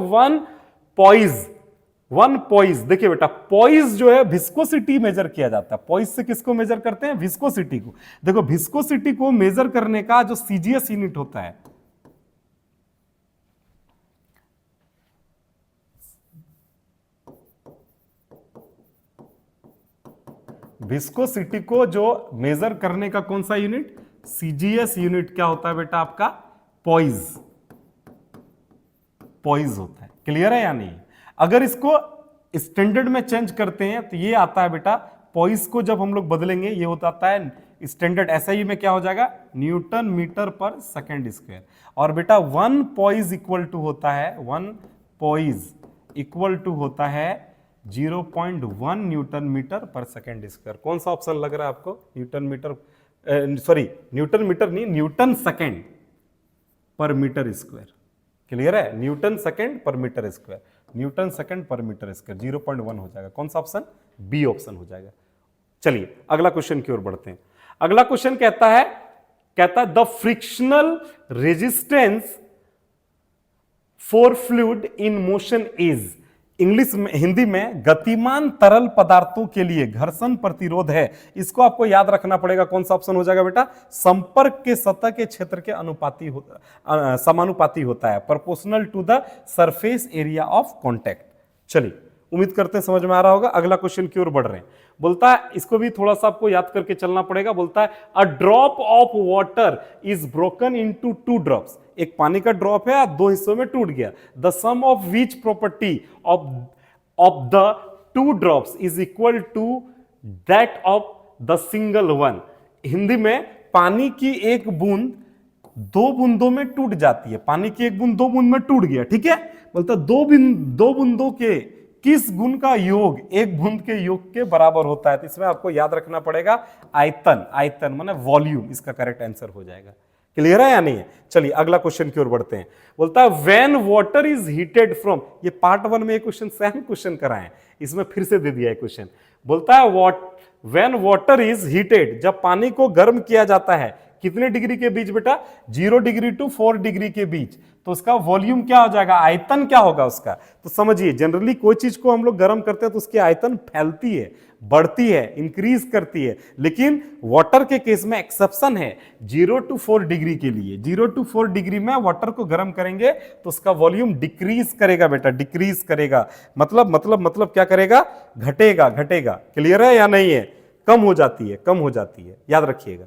वन पॉइज। देखिए बेटा, पॉइज जो है विस्कोसिटी मेजर किया जाता है। पॉइज से किसको मेजर करते हैं? विस्कोसिटी को। देखो विस्कोसिटी को मेजर करने का जो सीजीएस यूनिट होता है, विस्कोसिटी को जो मेजर करने का कौन सा यूनिट? सीजीएस यूनिट क्या होता है बेटा आपका? पॉइज। पॉइज होता है। क्लियर है या नहीं? अगर इसको स्टैंडर्ड में चेंज करते हैं तो ये आता है बेटा, पॉइज को जब हम लोग बदलेंगे ये होता है स्टैंडर्ड एसआई में क्या हो जाएगा? Newton metre per second square. और बेटा वन पॉइज इक्वल टू होता है 0.1 newton metre per second square. कौन सा ऑप्शन लग रहा है आपको? Newton metre, sorry newton metre नहीं, newton second per metre square. Clear है? Newton second per metre square. Newton second per metre square 0.1 हो जाएगा। कौन सा ऑप्शन? बी ऑप्शन हो जाएगा। चलिए अगला क्वेश्चन की ओर बढ़ते हैं। अगला क्वेश्चन कहता है the frictional resistance for fluid in motion is. English में, हिंदी में, गतिमान तरल पदार्थों के लिए घर्षण प्रतिरोध है। इसको आपको याद रखना पड़ेगा। कौन सा ऑप्शन हो जाएगा बेटा? संपर्क के सतह के क्षेत्र के समानुपाती होता है, proportional to the surface area of contact. चलिए उम्मीद करते हैं समझ में आ रहा होगा। अगला क्वेश्चन की ओर बढ़ रहे हैं। बोलता है, इसको भी थोड़ा सा आपको याद करके चलना पड़ेगा। बोलता है a drop of water is broken into 2 drops. एक पानी का ड्रॉप है, 2 हिस्सों में टूट गया। The sum of which property of the 2 drops is equal to that of the single one. Hindi में, पानी की एक बूंद 2 बूंदों में टूट जाती है। पानी की एक बूंद 2 बूंद में टूट गया, ठीक है। बोलता 2 बूंदों के किस गुण का योग 1 बूंद के योग के बराबर होता है? तो इसमें आपको याद रखना पड़ेगा आयतन। आयतन माने वॉल्यूम, इसका करेक्ट आंसर हो जाएगा। क्लियर है या नहीं है? चलिए अगला क्वेश्चन की ओर बढ़ते हैं। बोलता है when water is heated from. ये पार्ट 1 में क्वेश्चन सेम क्वेश्चन कराए, इसमें फिर से दे दिया है क्वेश्चन। बोलता है व्हेन वाटर इज हीटेड, जब पानी को गर्म किया जाता है, कितने डिग्री के बीच बेटा? 0 डिग्री टू 4 डिग्री के बीच। तो उसका वॉल्यूम क्या हो जाएगा? आयतन क्या होगा उसका? तो समझिए, जनरली कोई चीज को हम लोग गर्म करते हैं तो उसकी आयतन फैलती है, बढ़ती है, इंक्रीज करती है। लेकिन वाटर के केस में एक्सेप्शन है। 0 टू 4 डिग्री के लिए, 0 टू 4 डिग्री में वाटर को गर्म करेंगे तो उसका वॉल्यूम डिक्रीज करेगा बेटा, डिक्रीज करेगा। मतलब क्या करेगा? घटेगा। घटेगा। क्लियर है या नहीं है? कम हो जाती है, कम हो जाती है, याद रखिएगा।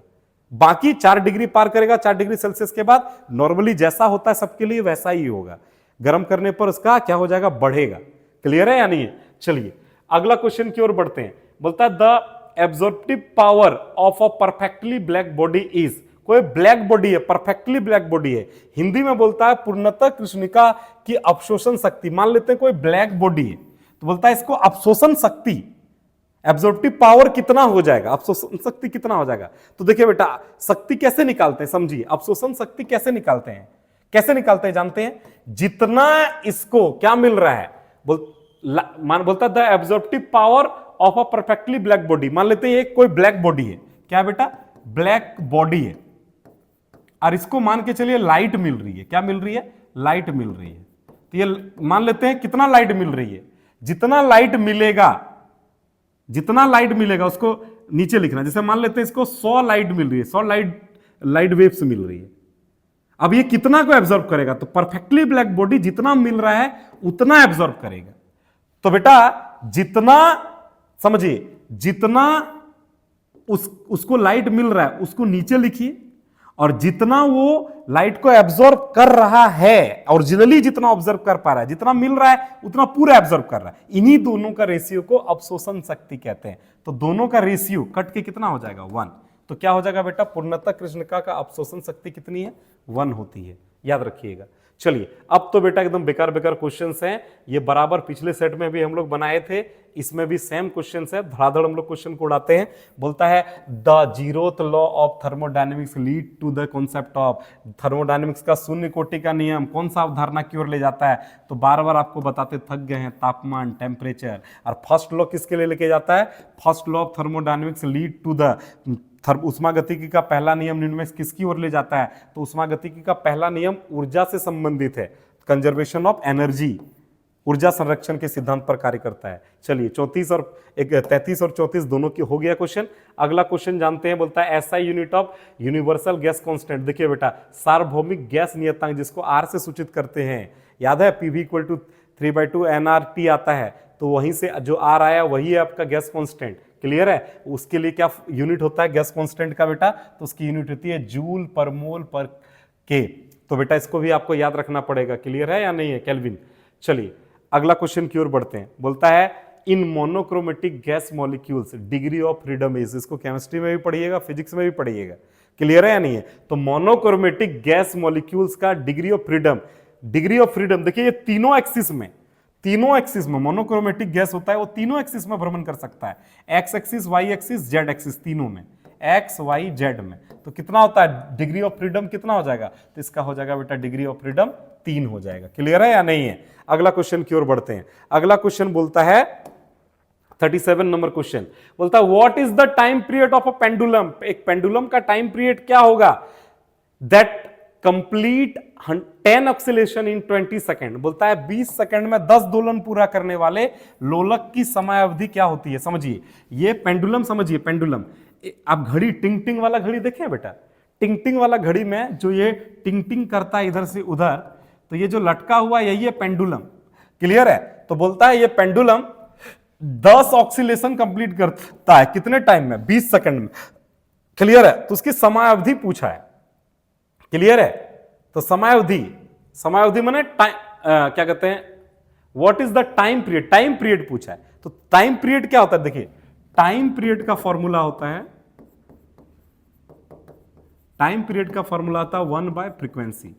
बाकी 4 डिग्री पार करेगा, 4 डिग्री सेल्सियस के बाद नॉर्मली जैसा होता है सबके लिए वैसा ही होगा। गर्म करने पर उसका क्या हो जाएगा? बढ़ेगा। क्लियर है या नहीं है? चलिए अगला क्वेश्चन की ओर बढ़ते हैं। बोलता है the absorptive power of a perfectly black body is. कोई ब्लैक बॉडी है, परफेक्टली ब्लैक बॉडी है, हिंदी में बोलता है पूर्णतः कृष्णिका की अवशोषण शक्ति। मान लेते हैं कोई ब्लैक बॉडी है, तो बोलता है इसको अवशोषण शक्ति, एब्जॉर्प्टिव पावर कितना हो जाएगा, अवशोषण शक्ति कितना हो जाएगा। तो देखिए बेटा, शक्ति कैसे निकालते हैं, समझिए। अवशोषण शक्ति कैसे निकालते हैं? कैसे निकालते हैं जानते हैं? जितना इसको क्या मिल रहा है, बोलता है the absorptive power of a perfectly black body. मान लेते हैं ये कोई ब्लैक बॉडी है, क्या बेटा? ब्लैक बॉडी है, और इसको मान के चलिए लाइट मिल रही है। क्या मिल रही है? लाइट मिल रही है। तो ये मान लेते हैं कितना लाइट मिल रही है? जितना लाइट मिलेगा उसको नीचे लिखना। जैसे मान लेते हैं इसको 100 लाइट मिल रही है, 100 लाइट वेव्स मिल रही है। अब ये कितना को एब्जॉर्ब करेगा? तो परफेक्टली ब्लैक बॉडी जितना मिल रहा है उतना एब्जॉर्ब करेगा। तो बेटा जितना, समझिए, जितना उसको लाइट मिल रहा है उसको नीचे लिखिए, और जितना वो लाइट को एब्जॉर्ब कर रहा है, ओरिजिनली जितना ऑब्जर्व कर पा रहा है, जितना मिल रहा है उतना पूरा एब्जॉर्ब कर रहा है, इन्हीं दोनों का रेशियो को अवशोषण शक्ति कहते हैं। तो दोनों का रेशियो कट के कितना हो जाएगा 1। तो क्या हो जाएगा बेटा, पूर्णतः कृष्णिका का अवशोषण शक्ति कितनी है 1 होती है, याद रखिएगा। चलिए अब तो बेटा एकदम बेकार बेकार क्वेश्चंस हैं, ये बराबर पिछले सेट में भी हम लोग बनाए थे, इसमें भी सेम क्वेश्चंस है, धड़ाधड़ हम लोग क्वेश्चन को उड़ाते हैं। बोलता है the zeroth law of thermodynamics lead to the concept of, thermodynamics का शून्य कोटि का नियम कौन सा अवधारणा की ओर ले जाता है, तो बार बार आपको बताते थक गए हैं, तापमान, टेम्परेचर। और फर्स्ट लॉ किसके लिए लेके जाता है, first law of thermodynamics lead to the उष्मागतिकी का पहला नियम निम्न में किसकी ओर ले जाता है, तो उष्मागतिकी का पहला नियम ऊर्जा से संबंधित है, कंजर्वेशन ऑफ एनर्जी, ऊर्जा संरक्षण के सिद्धांत पर कार्य करता है। चलिए 33 और 34 दोनों की हो गया क्वेश्चन। अगला क्वेश्चन जानते हैं, बोलता है SI unit of universal gas constant. देखिए बेटा, सार्वभौमिक गैस नियतांक जिसको आर से सूचित करते हैं, याद है पीवी इक्वल टू 3/2 एनआरटी आता है, तो वहीं से जो आर आया वही है आपका गैस कांस्टेंट। क्लियर है, उसके लिए क्या यूनिट होता है गैस कांस्टेंट का बेटा, तो उसकी यूनिट होती है जूल पर मोल पर के। तो बेटा इसको भी आपको याद रखना पड़ेगा। क्लियर है या नहीं है केल्विन। चलिए अगला क्वेश्चन की ओर बढ़ते हैं। बोलता है in monochromatic gas molecules degree of freedom is, इसको केमिस्ट्री में भी पढ़िएगा, फिजिक्स में भी पढ़िएगा। क्लियर है या नहीं है, तो मोनोक्रोमेटिक गैस मॉलिक्यूल्स का डिग्री ऑफ फ्रीडम देखिए, ये तीनों एक्सिस में मोनोक्रोमेटिक गैस होता है, वो तीनों एक्सिस में भ्रमण कर सकता है, x axis, y axis, z axis, तीनों में, एक्स वाई जेड में। तो कितना होता है डिग्री ऑफ फ्रीडम, कितना हो जाएगा, तो इसका हो जाएगा बेटा डिग्री ऑफ फ्रीडम 3 हो जाएगा। क्लियर है या नहीं है। अगला क्वेश्चन की ओर बढ़ते हैं। अगला क्वेश्चन बोलता है 37 नंबर क्वेश्चन, बोलता है what is the time period of a pendulum. एक पेंडुलम का टाइम पीरियड क्या होगा, that complete 10 oscillation in 20 second. बोलता है 20 सेकंड में 10 दोलन पूरा करने वाले लोलक की समय अवधि क्या होती है। समझिए ये पेंडुलम, समझिए पेंडुलम, आप घड़ी टिंग टिंग वाला घड़ी देखें बेटा, टिंग टिंग वाला घड़ी में जो ये टिंग टिंग करता है इधर से उधर, तो ये जो लटका हुआ यही है पेंडुलम। क्लियर है, तो बोलता है ये पेंडुलम 10 ऑक्सीलेशन कंप्लीट करता है कितने टाइम में, 20 सेकंड में। क्लियर है, तो उसकी समय अवधि पूछा है। क्लियर है, तो समयावधि माने क्या कहते हैं, what is the time period पूछा है। तो टाइम पीरियड क्या होता है, देखिए टाइम पीरियड का फॉर्मूला होता है, 1/फ्रीक्वेंसी।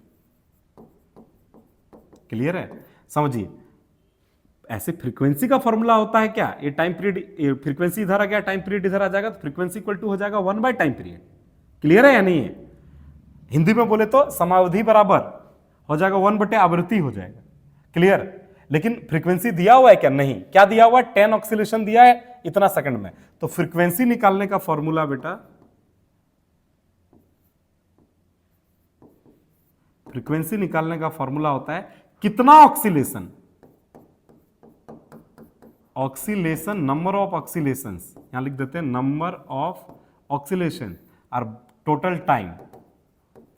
क्लियर है, समझिए ऐसे फ्रीक्वेंसी का फॉर्मूला होता है क्या, ये टाइम पीरियड, फ्रीक्वेंसी इधर आ गया, टाइम पीरियड इधर आ जाएगा, तो फ्रीक्वेंसी इक्वल टू हो जाएगा 1/टाइम पीरियड। क्लियर है या नहीं है, हिंदी में बोले तो समावधि बराबर हो जाएगा 1/आवृत्ति हो जाएगा। क्लियर, लेकिन फ्रीक्वेंसी दिया हुआ है क्या, नहीं, क्या दिया हुआ है, 10 ऑक्सीलेशन दिया है इतना सेकंड में। तो फ्रीक्वेंसी निकालने का फॉर्मूला बेटा, फ्रीक्वेंसी निकालने का फॉर्मूला होता है कितना ऑक्सीलेशन, नंबर ऑफ ऑक्सीलेशन, यहां लिख देते हैं नंबर ऑफ ऑक्सीलेशन और टोटल टाइम।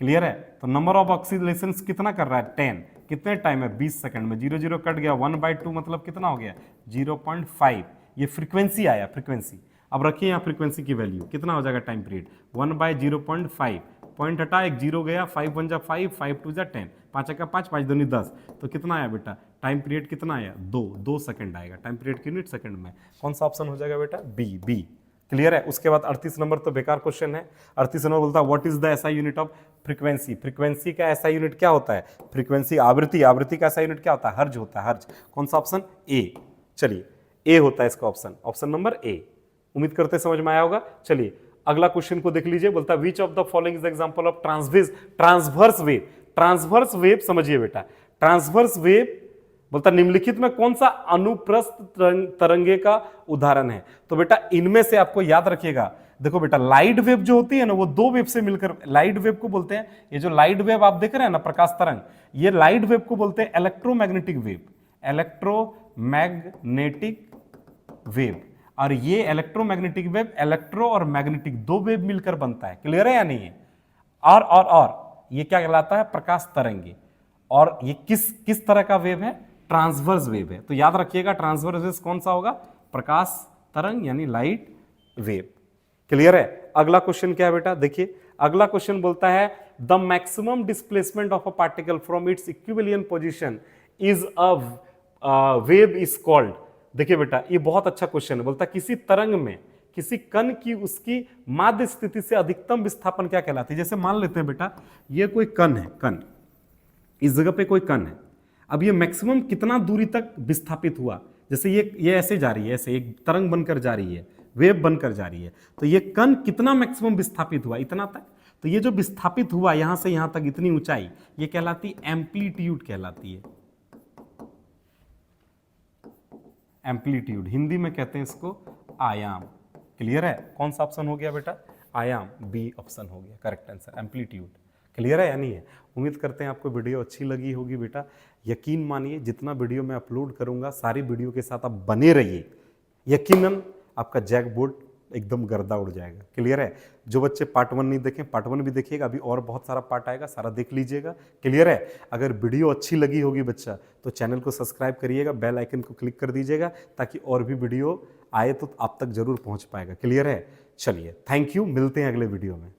क्लियर है, तो नंबर ऑफ ऑक्सीलेशन कितना कर रहा है 10, कितने टाइम है 20 सेकंड में, 0 0 कट गया, 1/2 मतलब कितना हो गया 0.5। ये फ्रीक्वेंसी आया, फ्रीक्वेंसी। अब रखिए यहाँ फ्रीक्वेंसी की वैल्यू कितना हो जाएगा टाइम पीरियड 1/0.5, पॉइंट हटा, एक 0 गया, 5 1 जा 5, 5 2 जा 10, 5 1 5, 5 2 10, तो कितना आया बेटा टाइम पीरियड, कितना आया 2 सेकंड आएगा। टाइम पीरियड की यूनिट सेकंड में, कौन सा ऑप्शन हो जाएगा बेटा बी। क्लियर है, उसके बाद 38 नंबर तो बेकार क्वेश्चन है। 38 नंबर बोलता है what is the SI unit of frequency का एसआई यूनिट क्या होता है, फ्रीक्वेंसी आवृत्ति का एसआई यूनिट क्या होता है, हर्ज होता है, हर्ज। कौन सा ऑप्शन, ए। चलिए ए होता है इसका ऑप्शन नंबर ए। उम्मीद करते समझ में आया होगा। चलिए अगला क्वेश्चन को देख लीजिए, बोलता है which of the following is example of transverse wave. समझिए बेटा, ट्रांसवर्स वेव बोलता निम्नलिखित में कौन सा अनुप्रस्थ तरंगे का उदाहरण है। तो बेटा इनमें से आपको याद रखिएगा, देखो बेटा लाइट वेव जो होती है ना, वो 2 वेव से मिलकर लाइट वेव को बोलते हैं। ये जो लाइट वेव आप देख रहे हैं ना, प्रकाश तरंग, ये लाइट वेव को बोलते हैं इलेक्ट्रोमैग्नेटिक वेव। और ये इलेक्ट्रोमैग्नेटिक वेव, इलेक्ट्रो और मैग्नेटिक 2 वेव मिलकर बनता है। क्लियर है या नहीं है। और ये क्या कहलाता है, प्रकाश तरंगे। और ये किस तरह का वेव है, ट्रांसवर्स वेव है। तो याद रखिएगा ट्रांसवर्स वेव कौन सा होगा, प्रकाश तरंग यानी लाइट वेव। क्लियर है। अगला क्वेश्चन क्या है बेटा, देखिए अगला क्वेश्चन बोलता है the maximum displacement of a particle from its equivalent position is a wave is called. देखिए बेटा ये बहुत अच्छा क्वेश्चन है, बोलता है किसी तरंग में किसी कण की उसकी माध्य स्थिति से अधिकतम विस्थापन क्या कहलाती है। जैसे मान लेते हैं बेटा ये कोई कण है, कण इस जगह पे कोई कण है, अब ये मैक्सिमम कितना दूरी तक विस्थापित हुआ, जैसे ये ऐसे जा रही है, ऐसे एक तरंग बनकर जा रही है, वेव बनकर जा रही है, तो ये कण कितना मैक्सिमम विस्थापित हुआ, इतना तक। तो ये जो विस्थापित हुआ यहां से यहां तक इतनी ऊंचाई, ये कहलाती एम्पलीट्यूड कहलाती है। एम्पलीट्यूड हिंदी में कहते हैं इसको आयाम। क्लियर है? कौन सा ऑप्शन हो गया बेटा? आयाम, बी ऑप्शन हो गया करेक्ट आंसर, एम्पलीट्यूड। क्लियर है या नहीं है? उम्मीद करते हैं आपको वीडियो अच्छी लगी होगी बेटा। यकीन मानिए जितना वीडियो मैं अपलोड करूंगा सारी वीडियो के साथ आप बने रहिए, यकीनन आपका जैकबोर्ड एकदम गर्दा उड़ जाएगा। क्लियर है? जो बच्चे पार्ट 1 नहीं देखें पार्ट 1 भी देखिएगा, अभी और बहुत सारा पार्ट आएगा, सारा देख लीजिएगा। क्लियर है? अगर वीडियो अच्छी लगी होगी बच्चा तो चैनल को सब्सक्राइब करिएगा, बेल आइकन को क्लिक कर दीजिएगा ताकि और भी वीडियो आए तो आप तक जरूर पहुंच पाएगा। क्लियर है? चलिए थैंक यू, मिलते हैं अगले वीडियो में।